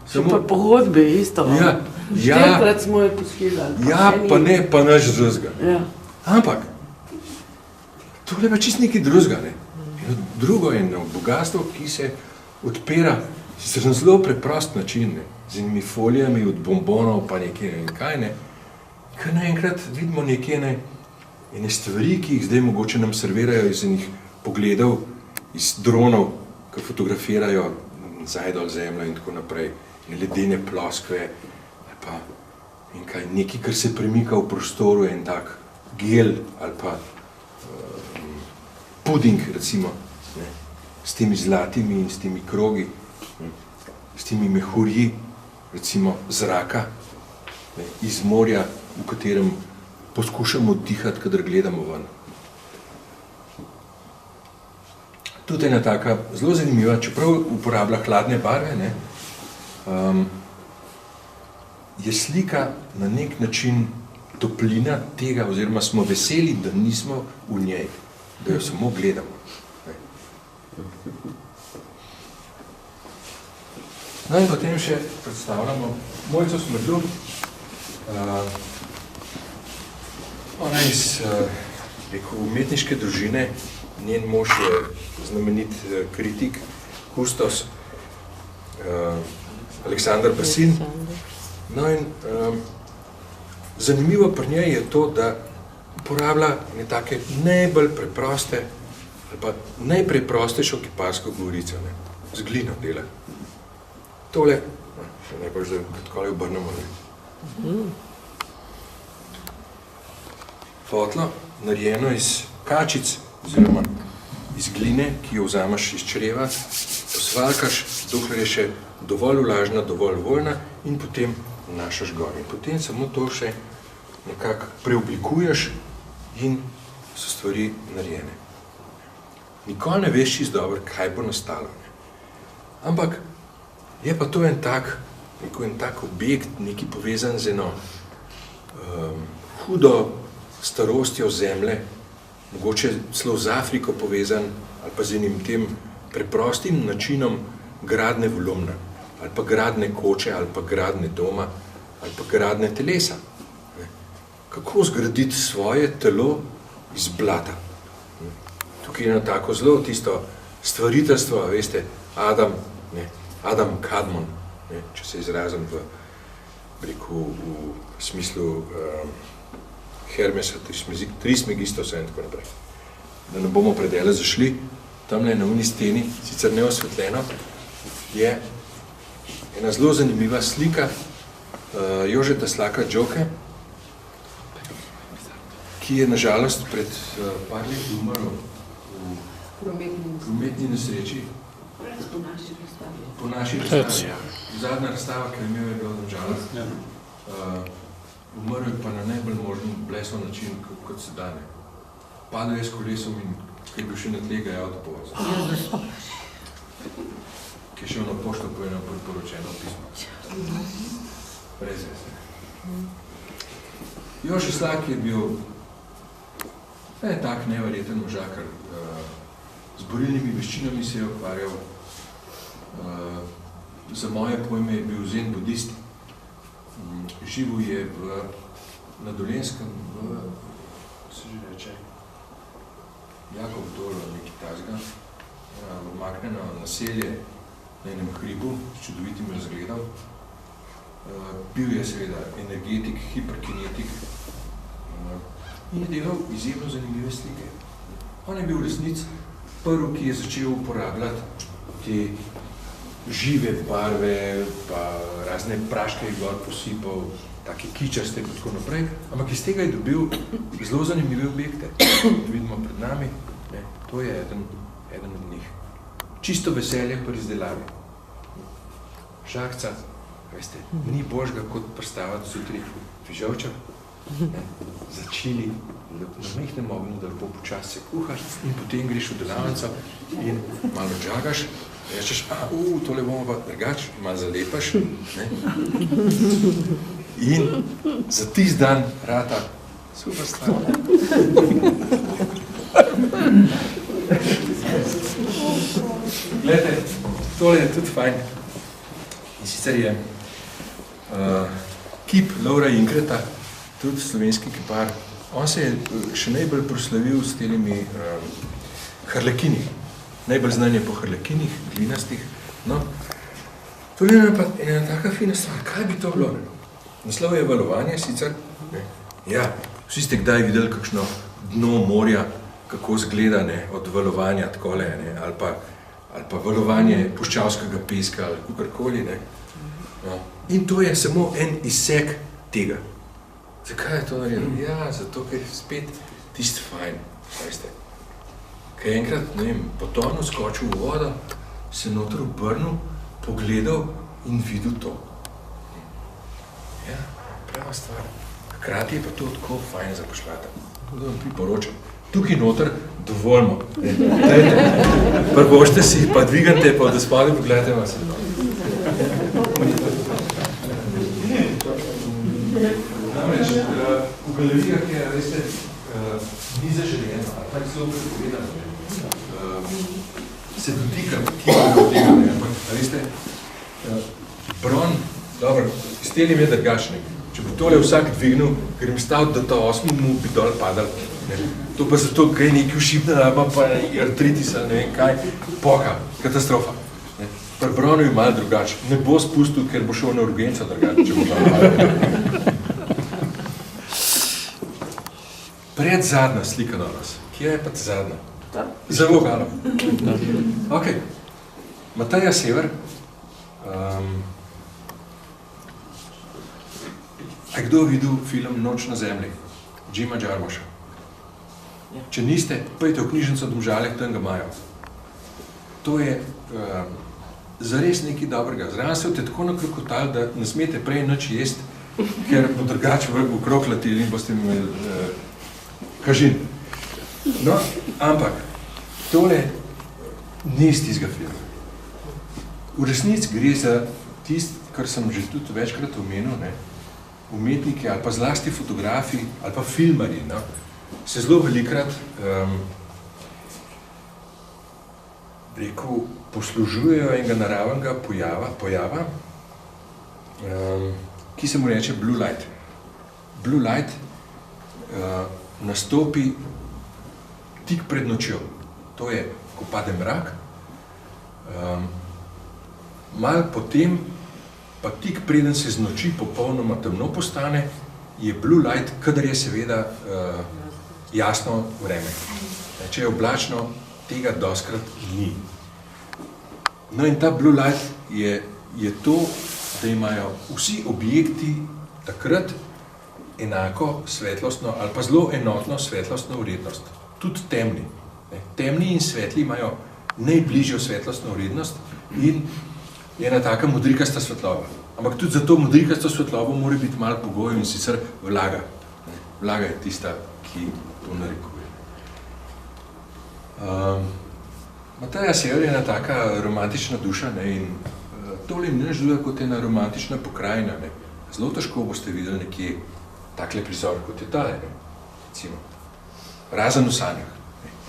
Samo pa pogodbe isto. Ja. Štirikrat smo jo poskidali. Ja, pa ne, pa naš drugega. Ja. Ampak, tole pa čist nekaj drugega, ne? Drugo je bogatstvo, ki se odpira sicer na zelo preprost način, ne? Z enimi folijami od bombonov pa nekaj ne kaj, ne? Ker naenkrat vidimo nekaj ene stvari, ki jih zdaj mogoče nam servirajo iz enih pogledov, iz dronov, ki fotografirajo nazaj dol zemljo in tako naprej, in ledene ploskve, pa nekaj, kar se premika v prostoru, en tak gel ali pa puding, recimo, ne, s temi zlatimi in s temi krogi, ne, s temi mehurji, recimo zraka, ne, iz morja, v katerem poskušamo dihati, kadar gledamo ven. Tudi ena taka zelo zanimiva, čeprav uporablja hladne barve, ne, je slika na nek način toplina tega, oziroma smo veseli, da nismo v njej, da jo samo gledamo. Ne. No in potem še predstavljamo Mojco Smrdlju. Ona iz umetniške družine, njen mož je znamenit kritik, kustos, Aleksandar Basin. No in zanimivo pri njej je to, da uporablja take najbolj preproste, ali pa najpreprostejšo kiparsko govorico, z glino dela. Tole, še najbolj zdaj, takole obrnemo. Fotlo, narejeno iz kačic, oziroma iz gline, ki jo vzameš iz čreva, posvalkaš, dokler je še dovolj vlažna, dovolj voljna in potem vnašaš gor. In potem samo to še nekako preoblikuješ in so stvari narejene. Nikoli ne veš čisto dobro, kaj bo nastalo. Ampak je pa to en tak objekt, neki povezan z eno hudo starostjo zemlje, mogoče celo z Afriko povezan, ali pa z enim tem preprostim načinom gradne volumna, ali pa gradne koče, ali pa gradne doma, ali pa gradne telesa. Kako zgraditi svoje telo iz blata? Tukaj je eno tako zelo tisto stvariteljstvo, veste, Adam Kadmon, če se izrazim v smislu Hermesa, Trismegistos in tako naprej. Da ne bomo predele zašli, tamle na uni steni, sicer neosvetljeno, je ena zelo zanimiva slika Jožeta Slaka Džoke, ki je nažalost pred par leti umrl v prometni nesreči. Po naši razstavi. Zadnja razstava, ki je imel, je bila nažalost. Umrl je pa na najbolj možen blesov način, kot se dane. Padel je s kolesom in kaj bil še na tle, ga je avtopovoz. Ki je šel na pošto po eno priporočeno pismo. Brez veze. Jože Slak je bil tak neverjeten možakar. Z borilnimi veščinami se je ukvarjal. Za moje pojme je bil zen budist. Živel je na Dolenjskem, se že reče, Jakov Dolo, nekaj tazga, omaknjeno naselje na enem hribu s čudovitim razgledom. Bil je seveda energetik, hiperkinetik in je delal izjemno zanimive slike. On je bil v resnici prvi, ki je začel uporabljati te žive barve, pa razne praške je gor posipal, take kičaste in tako naprej, ampak iz tega je dobil zelo zanimive objekte. Vidimo pred nami, to je eden od njih. Čisto veselje pri izdelavi. Žagca, veste, ni božga kot predstavati zjutraj fižolča, začeli na mehnem ognju, da lepo počasi se kuhaš in potem greš v delavnico in malo žagaš, rečeš, tole bomo pa drugač, malo zalepaš, in za tist dan rata super stvar. Glede, tole je tudi fajn. In sicer je kip Lovra Inkreta, tudi slovenski kipar. On se je še najbolj proslavil s telimi harlekini. Najbolj znan je po harlekinih, glinastih. No, to je ena taka fina stvar. Kaj bi to bilo? Naslov je Valovanje sicer. Ja, vsi ste kdaj videli kakšno dno morja, kako zgleda od valovanja takole, ali pa valovanje puščavskega peska ali kakorkoli. No. In to je samo en izsek tega. Zakaj je to naredil? Ja, zato, ker je spet tisti fajn, veste. Ker je enkrat, potonil, skočil v vodo, se noter obrnil, pogledal in videl to. Ja, prava stvar. Hkrati je pa to tako fajn za pošljata. Da vam priporočam. Tukaj noter dovoljmo. Prvošte si, pa dvigante, pa da spodaj pogledajte vas. Namreč, v galerijah je, veste, ni zaželjeno, ali pa je celo prepovedano. se dotikam tega, ne, ampak, a veste, bron, dobro, stel je drugačni. Če bi tole vsak dvignil, ker mi stav, da ta 8 mu bi dol padal, ne. To pa zato, kaj je nekaj ušibna, pa artritis ali ne vem kaj, poka, katastrofa. Ne. Pri bronu je malo drugače. Ne bo spustil, ker bo šel na urgenco drugače, če bo malo. Predzadnja slika danes. Kje je pa zadnja? Zelo galo. Ok. Mateja Sever. A kdo videl film Noč na zemlji? Jima Jarmusha. Če niste, pojte v knjižnico Domžale, tam ga imajo. To je zares nekaj dobrega. Zraven se boste tako nakrokotali, da ne smete prej nič jesti, ker bo drugače v krog leteli in boste imeli kažin. No, ampak tole ni iz tistega filma. V resnici gre za tisto, kar sem že tudi večkrat omenil, ne, umetniki ali pa zlasti fotografi ali pa filmarji, no, se zelo velikrat rekel, poslužujejo enega naravnega pojava, ki se mu reče blue light. Blue light nastopi tik pred nočjo. To je, ko pade mrak, malo potem, pa tik preden se z noči popolnoma temno postane, je blue light, kadar je seveda jasno vreme. Če je oblačno, tega doskrat ni. No in ta blue light je to, da imajo vsi objekti takrat enako svetlostno ali pa zelo enotno svetlostno vrednost. Tudi temni. Temni in svetli imajo najbližjo svetlostno vrednost in je ena taka modrikasta svetloba. Ampak tudi za to modrikasto svetlobo mora biti malo pogojev in sicer vlaga. Vlaga je tista, ki to narekuje. Mateja Sever je ena taka romantična duša, ne, in tole ne žuje kot ena romantična pokrajina. Ne. Zelo težko boste videli nekje takle prizor, kot je tale, ne, recimo. Razen v sanjah.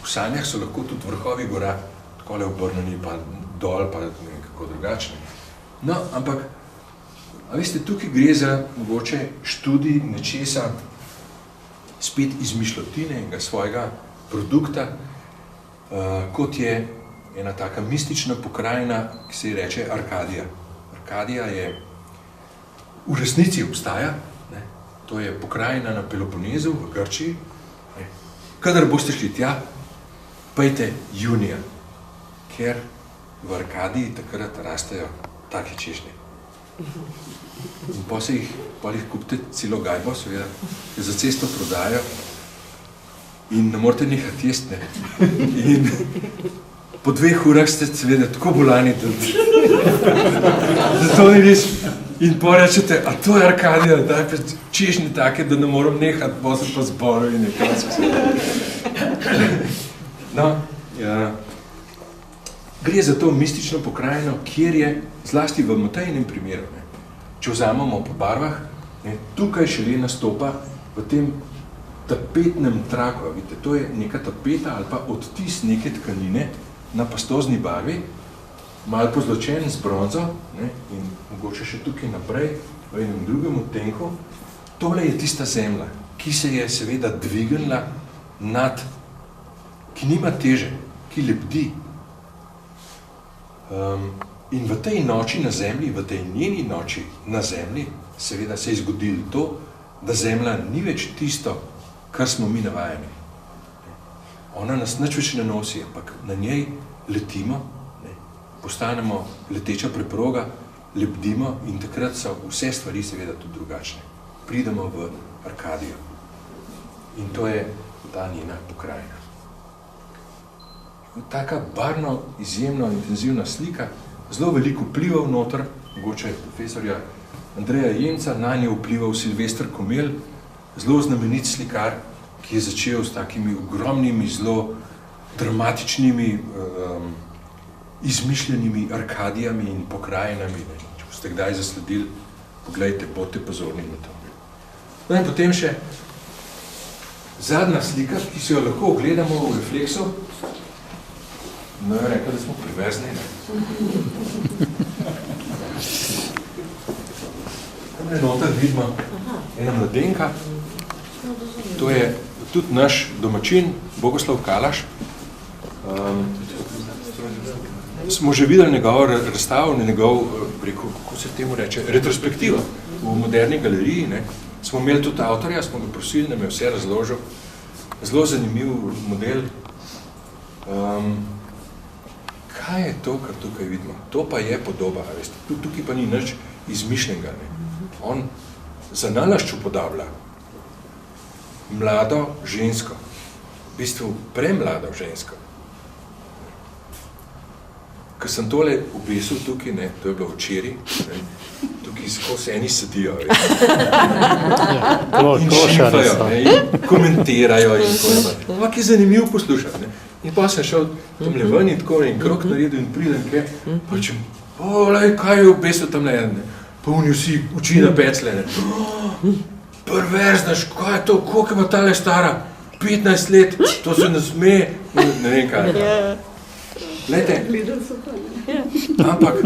V sanjah so lahko tudi vrhovi gora takole obrnjeni, pa dol, pa nekako drugačni. No, ampak, a veste, tukaj gre za mogoče študij nečesa, spet izmišljotine enega svojega produkta, kot je ena taka mistična pokrajina, ki se ji reče Arkadija. Arkadija je v resnici obstaja, ne, to je pokrajina na Peloponezu v Grčiji. Ne. Kadar boste šli tja, pejte junija, ker v Arkadiji takrat rastejo take češnje. In potem jih kupite celo gajbo, seveda, ki za cesto prodajo in ne morete nehati jesti, ne. In po 2 urah ste seveda tako bolani, da to ni res. In porečete, a to je Arkadija, daj pa češnje take, da ne moram nehati, bo se pa zboru in nekaj. No, ja. Gre za to mistično pokrajino, kjer je, zlasti v Matejinem primeru, ne, če vzamemo po barvah, ne, tukaj šele nastopa v tem tapetnem traku, vidite, to je neka tapeta ali pa odtis neke tkanine na pastozni barvi, malo pozločen z bronzo, ne, in mogoče še tukaj naprej, v enem drugem odtenku. Tole je tista zemlja, ki se je seveda dvignila nad, ki nima teže, ki lebdi. In v tej noči na zemlji, v tej njeni noči na zemlji, seveda se je zgodilo to, da zemlja ni več tisto, kar smo mi navajeni. Ona nas nič več ne nosi, ampak na njej letimo, ne, postanemo leteča preproga, lebdimo in takrat so vse stvari seveda tudi drugačne. Pridemo v Arkadijo. In to je ta njena pokrajina. Taka barno, izjemno intenzivna slika, zelo veliko vplival noter, mogoče profesorja Andreja Jemca, na njo vplival Silvester Komel, zelo znamenit slikar, ki je začel s takimi ogromnimi, zelo dramatičnimi, izmišljenimi Arkadijami in pokrajinami. Če boste kdaj zasledili, poglejte, bodite pozorni na to. No in potem še zadnja slika, ki si jo lahko ogledamo v refleksu. No je rekel, da smo privezni, ne? Tam je noter vidimo ena mladenka. To je tudi naš domačin, Bogoslav Kalaš. Smo že videli njegovo razstavo, njegov, kako se temu reče, retrospektivo v Moderni galeriji. Ne? Smo imeli tudi avtorja, smo ga prosili, nam je vse razložil. Zelo zanimiv model. Kaj je to, kar tukaj vidimo? To pa je podoba, veste. Tukaj pa ni nič izmišljenega. Ne? On za nalašč upodablja mlado žensko, v bistvu premlado žensko. Ko sem tole obesil tukaj, ne, to je bilo včeraj, tukaj skozi eni sedijo, in šifajo, ne, in komentirajo in tako. Ampak je zanimivo poslušati. Ne. In pa sem šel tamle ven in tako in krok naredil in pridem, pa čem, kaj je obesil tamle, ne, pa oni vsi uči na pecle, ne. Perverznaš, kaj je to, koliko ima tale stara? 15 let, to se ne sme, ne vem kaj. Glejte, ampak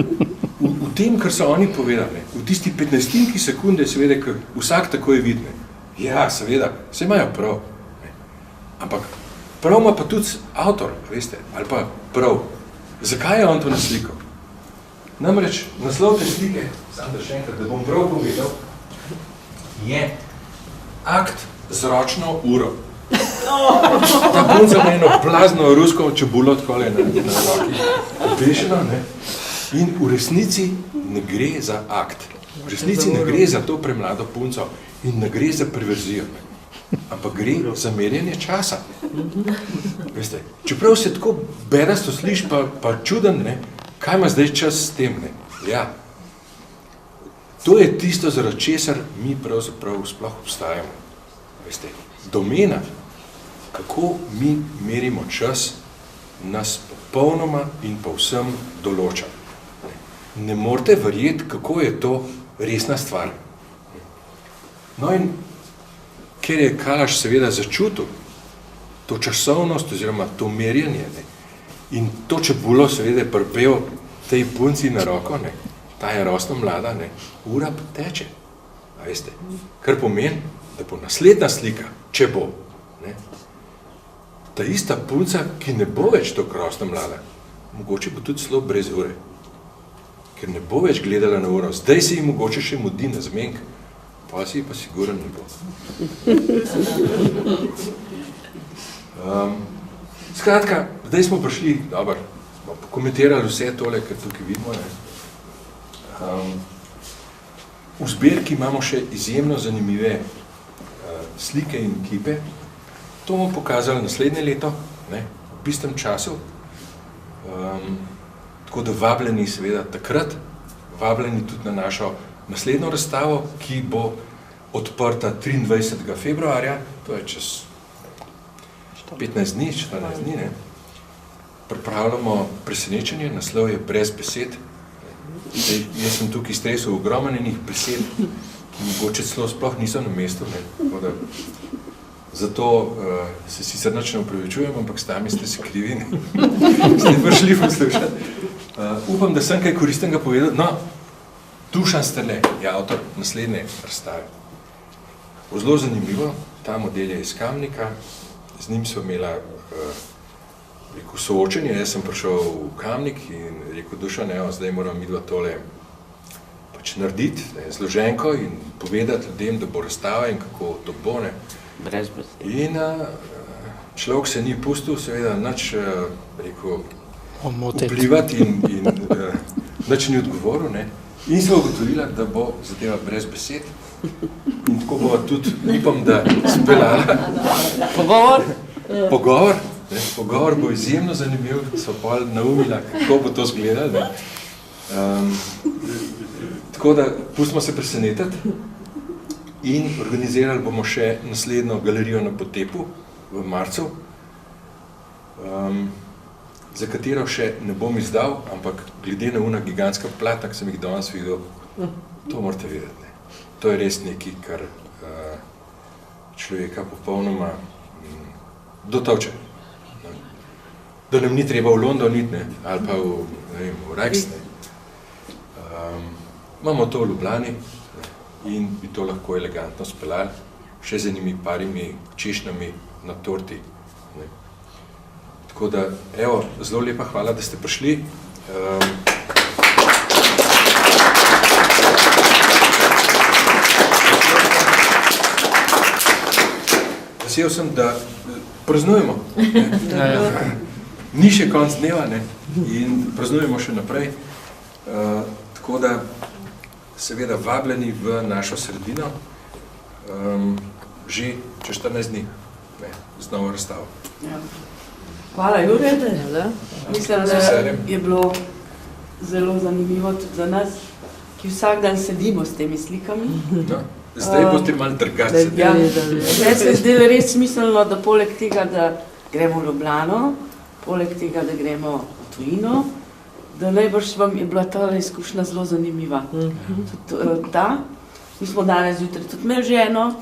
v tem, kar so oni povedali, v tisti 15 sekunde, seveda, ker vsak tako je vidne. Ja, seveda, vse imajo prav. Ampak prav ima pa tudi avtor, veste, ali pa prav. Zakaj je on to naslikal? Namreč, naslov te slike, samo da še enkrat, da bom prav povedal, je akt z ročno uro. Ta punca ima eno plazno rusko čebulo takole na roki, obešeno, ne? In v resnici ne gre za akt. V resnici ne gre za to premlado punco in ne gre za perverzijo, ampak gre za merjenje časa. Veste, čeprav se tako bedasto sliši, pa čuden, ne? Kaj ima zdaj čas s tem, ne? Ja. To je tisto, zaradi česar mi pravzaprav sploh obstajamo. Veste, domena, kako mi merimo čas, nas popolnoma in povsem določa. Ne morete verjeti, kako je to resna stvar. No in ker je Kalaš seveda začutil to časovnost oziroma to merjenje, ne, in to čebulo seveda prpel tej punci na roko, ne, ta je rosno mlada, ne, ura pa teče, a veste, kar pomeni, da bo naslednja slika, če bo, ne, ta ista punca, ki ne bo več tako rosno mlada, mogoče bo tudi celo brez ure, ker ne bo več gledala na uro, zdaj se ji mogoče še mudi na zmenk, pa si pa sigurno ne bo. Skratka, zdaj smo prišli, dobro, smo komentirali vse tole, kar tukaj vidimo, ne. V zbirki imamo še izjemno zanimive slike in kipe. To bomo pokazali naslednje leto, ne, v istem času. Tako da vabljeni seveda takrat, vabljeni tudi na našo naslednjo razstavo, ki bo odprta 23. februarja, to je čez 15 dni, 14 dni, ne. Pripravljamo presenečenje, naslov je Brez besed. Zdaj, jaz sem tukaj stresel ogromenih besed, ki mogoče celo sploh niso na mestu, ne. Zato se sicer nič ne opravičujem, ampak sami ste se krivi, ne. Ste prišli poslušati. Upam, da sem kaj koristnega povedal. No, Dušan Strle je avtor naslednje razstave. Zelo zanimivo, ta model je iz Kamnika, z njim so imela soočenje, jaz sem prišel v Kamnik in rekel, Dušan, evo, zdaj moram midva tole pač narediti, zloženko in povedati ljudem, da bo razstava in kako to bo, ne. Brez besed. In človek se ni pustil, seveda, nič, rekel, vplivati in nič ni odgovoril, ne. In so ugotovila, da bo zadeva brez besed. In tako bo tudi, upam, da speljala. Pogovor. Pogovor bo izjemno zanimiv, so pol naumila, kako bo to zgledali. Tako da, pustimo se presenetiti in organizirali bomo še naslednjo galerijo na Potepu v marcu, za katero še ne bom izdal, ampak glede na una gigantska plata, ki sem jih danes videl, to morate vedeti. Ne. To je res nekaj, kar človeka popolnoma dotovče. da nam ni treba v London iti, ne, ali pa v Rex, ne. Imamo to v Ljubljani in bi to lahko elegantno speljali, še z enimi parimi češnjami na torti. Ne. Tako da, evo, zelo lepa hvala, da ste prišli. Vesel sem, da praznujemo. Ni še konc dneva, ne, in praznujemo še naprej. Tako da, seveda, vabljeni v našo sredino, že čez 14 dni, ne, z novo razstavo. Ja. Hvala, Jure. Mislim, da je bilo zelo zanimivo tudi za nas, ki vsak dan sedimo s temi slikami. No, zdaj boste malo drugače sedeli. Ja, zdaj se je zdelo res smiselno, da poleg tega, da gremo v Ljubljano, poleg tega, da gremo v tujino, da najbrž vam je bila ta izkušnja zelo zanimiva. Mi smo danes zjutraj tudi imeli že eno,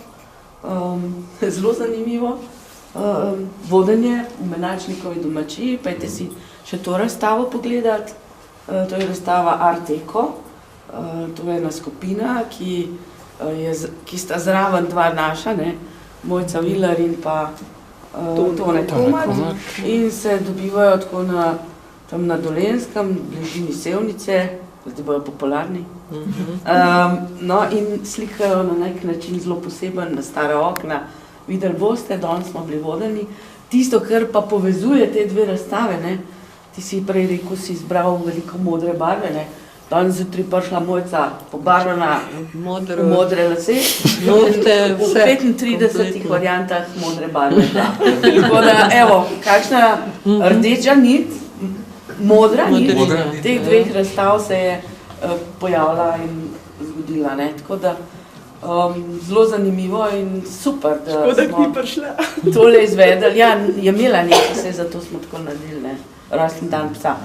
zelo zanimivo vodenje v Menačnikovi domačiji. Pejte si še to razstavo pogledati. To je razstava Art Deco. To je ena skupina, ki sta zraven dva naša, ne, Mojca Vilar in pa Tone Tomat, in se dobivajo tako tam na Dolenjskem, bližini Sevnice, zdaj bojo popularni. No, in slikajo na nek način zelo poseben, na stara okna. Videli boste, danes smo bili vodeni. Tisto, kar pa povezuje te dve razstave, ne, ti si prej rekel, si izbral veliko modre barve, ne. Danes zjutraj prišla Mojca pobarvana v modre lase, v 35 variantah modre barve. Tako da, evo, kakšna rdeča nit, modra nit teh dveh razstav se je pojavila in zgodila, ne. Tako da, zelo zanimivo in super, da smo tole izvedeli. Ja, je imela nekaj, se zato smo tako naredili, ne, rojstni dan psa.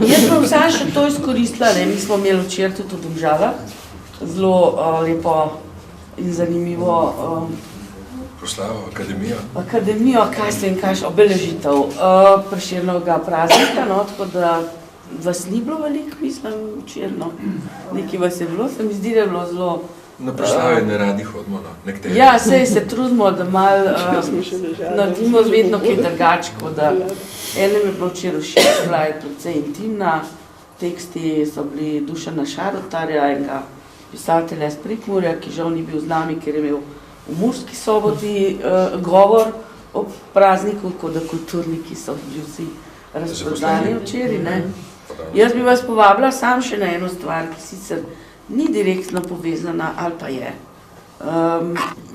Jaz bom vsa še to izkoristila, ne, mi smo imeli včeraj tudi v Domžalah, zelo lepo in zanimivo proslavo, akademijo. Akademijo, kaj obeležitev Prešernovega praznika, no, tako da vas ni bilo veliko, mislim, včeraj, no, nekaj vas je bilo, se mi zdi, da je bilo zelo... Na proslave ne radi hodimo, no, nekateri. Ja, sej se trudimo, da malo naredimo vedno kaj drugačko, da enem je bilo včeraj všeč, bila je precej intimna, teksti so bili Dušana Šarotarja, enega pisatelja iz Prekmurja, ki žal ni bil z nami, ker je imel v Murski Soboti govor o prazniku, kot da kulturniki so bili vsi razprodani včeraj, ne. Jaz bi vas povabila sam še na eno stvar, ki sicer ni direktno povezana, ali pa je.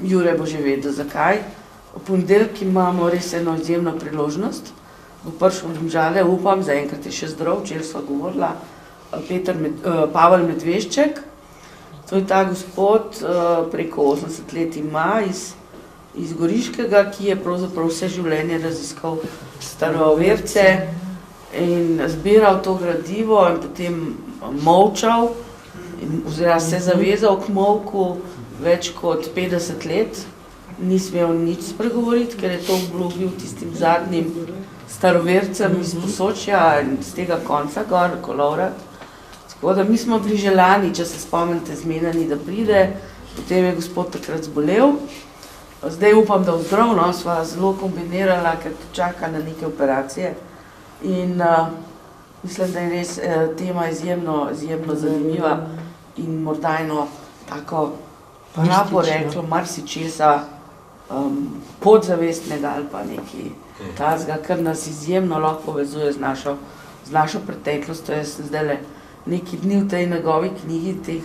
Jure bo že vedel, zakaj. V ponedeljek imamo res eno izjemno priložnost. Bo prišel v Domžale, upam, zaenkrat je še zdrav, včeraj sva govorila, Pavel Medvešček. To je ta gospod, preko 80 let ima, iz Goriškega, ki je pravzaprav vse življenje raziskal staroverce in zbiral to gradivo in potem molčal, oziroma se zavezal k molku več kot 50 let, ni smel nič spregovoriti, ker je to obljubil tistim zadnjim starovercem iz Posočja in z tega konca gor, Kolovrat. Tako da mi smo bili že lani, če se spomnite, zmenjeni, da pride, potem je gospod takrat zbolel. Zdaj upam, da vzdrav, no, sva zelo kombinirala, ker čaka na neke operacije. In mislim, da je res tema izjemno zanimiva in morda eno tako pravo reklo marsičesa podzavestnega ali pa nekaj tazga, kar nas izjemno lahko povezuje z našo preteklostjo. Jaz sem zdajle neki dni v tej njegovi knjigi teh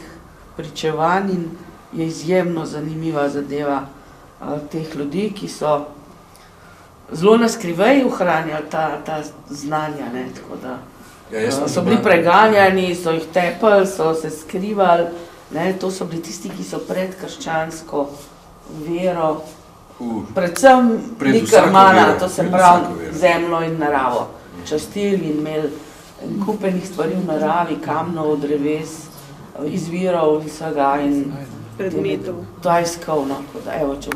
pričevanj in je izjemno zanimiva zadeva teh ljudi, ki so zelo naskrivaj ohranjali ta znanja, ne, tako da so bili preganjani, so jih tepali, so se skrivali, ne, to so bili tisti, ki so pred krščansko vero, predvsem nikarmana, to se pravi zemljo in naravo, častili in imeli kupenih stvari v naravi, kamnov, dreves, izvirov in vsega in predmetov. To je iskal, no, evo, če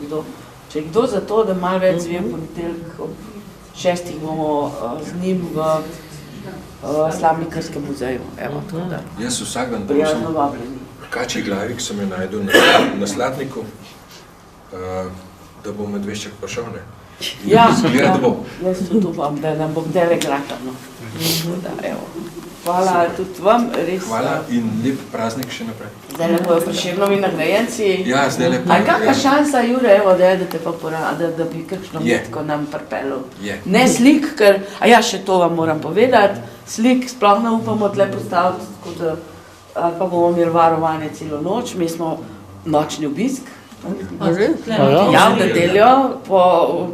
je kdo za to, da malo več zve ponedeljk ob 6. bomo z njim v Slavnikarskem muzeju. Evo, tako da. Jaz vsak dan Prijazno vabljeni. kačji glavi, ki sem jo najdel na Slatniku, da bo Medveščak prišel, ne? Ja, Zgleda, da bo. jaz tudi upam, da nam bo kdaj gratano. Hvala tudi vam, res. Hvala in lep praznik še naprej. Zdaj ne bojo Prešernovi nagrajenci. Ja, zdaj lepo. A kakva šansa, Jure, evo, da te pa porada, da bi kakšno metko nam pripelil? Ne slik, ker, a ja, še to vam moram povedati, slik sploh ne upamo tle postaviti, tako da, ali pa bomo imeli varovanje celo noč, mi smo nočni obisk. Ja, v nedeljo, po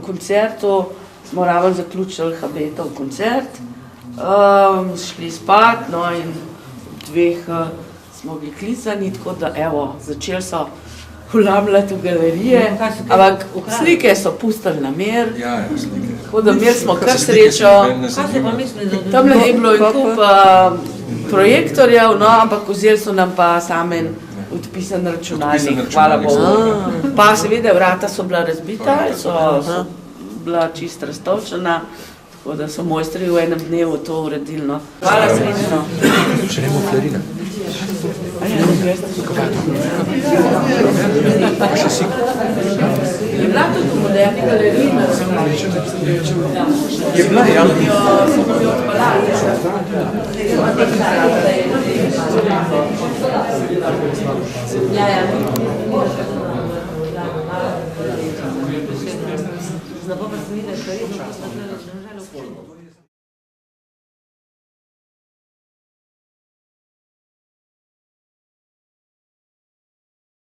koncertu smo ravno zaključili Habetov koncert, šli spat, no in dveh smo bili klicani, tako da evo, začeli so vlamljati v galerije, ampak slike so pustili na mer, tako da imeli smo kar srečo. Tamle je bilo en kup projektorjev, no, ampak vzeli so nam pa samen odpisan računalnik, hvala Bogu. Pa seveda vrata so bila razbita, so bila čisto raztolčena, tako da so mojstri v enem dnevu to uredili, no. Hvala srečno. Še nemo Klarina. Je bila tudi v Moderni galeriji, Je bila, ja. so bi odpalali. Znamo pa se videti, da je to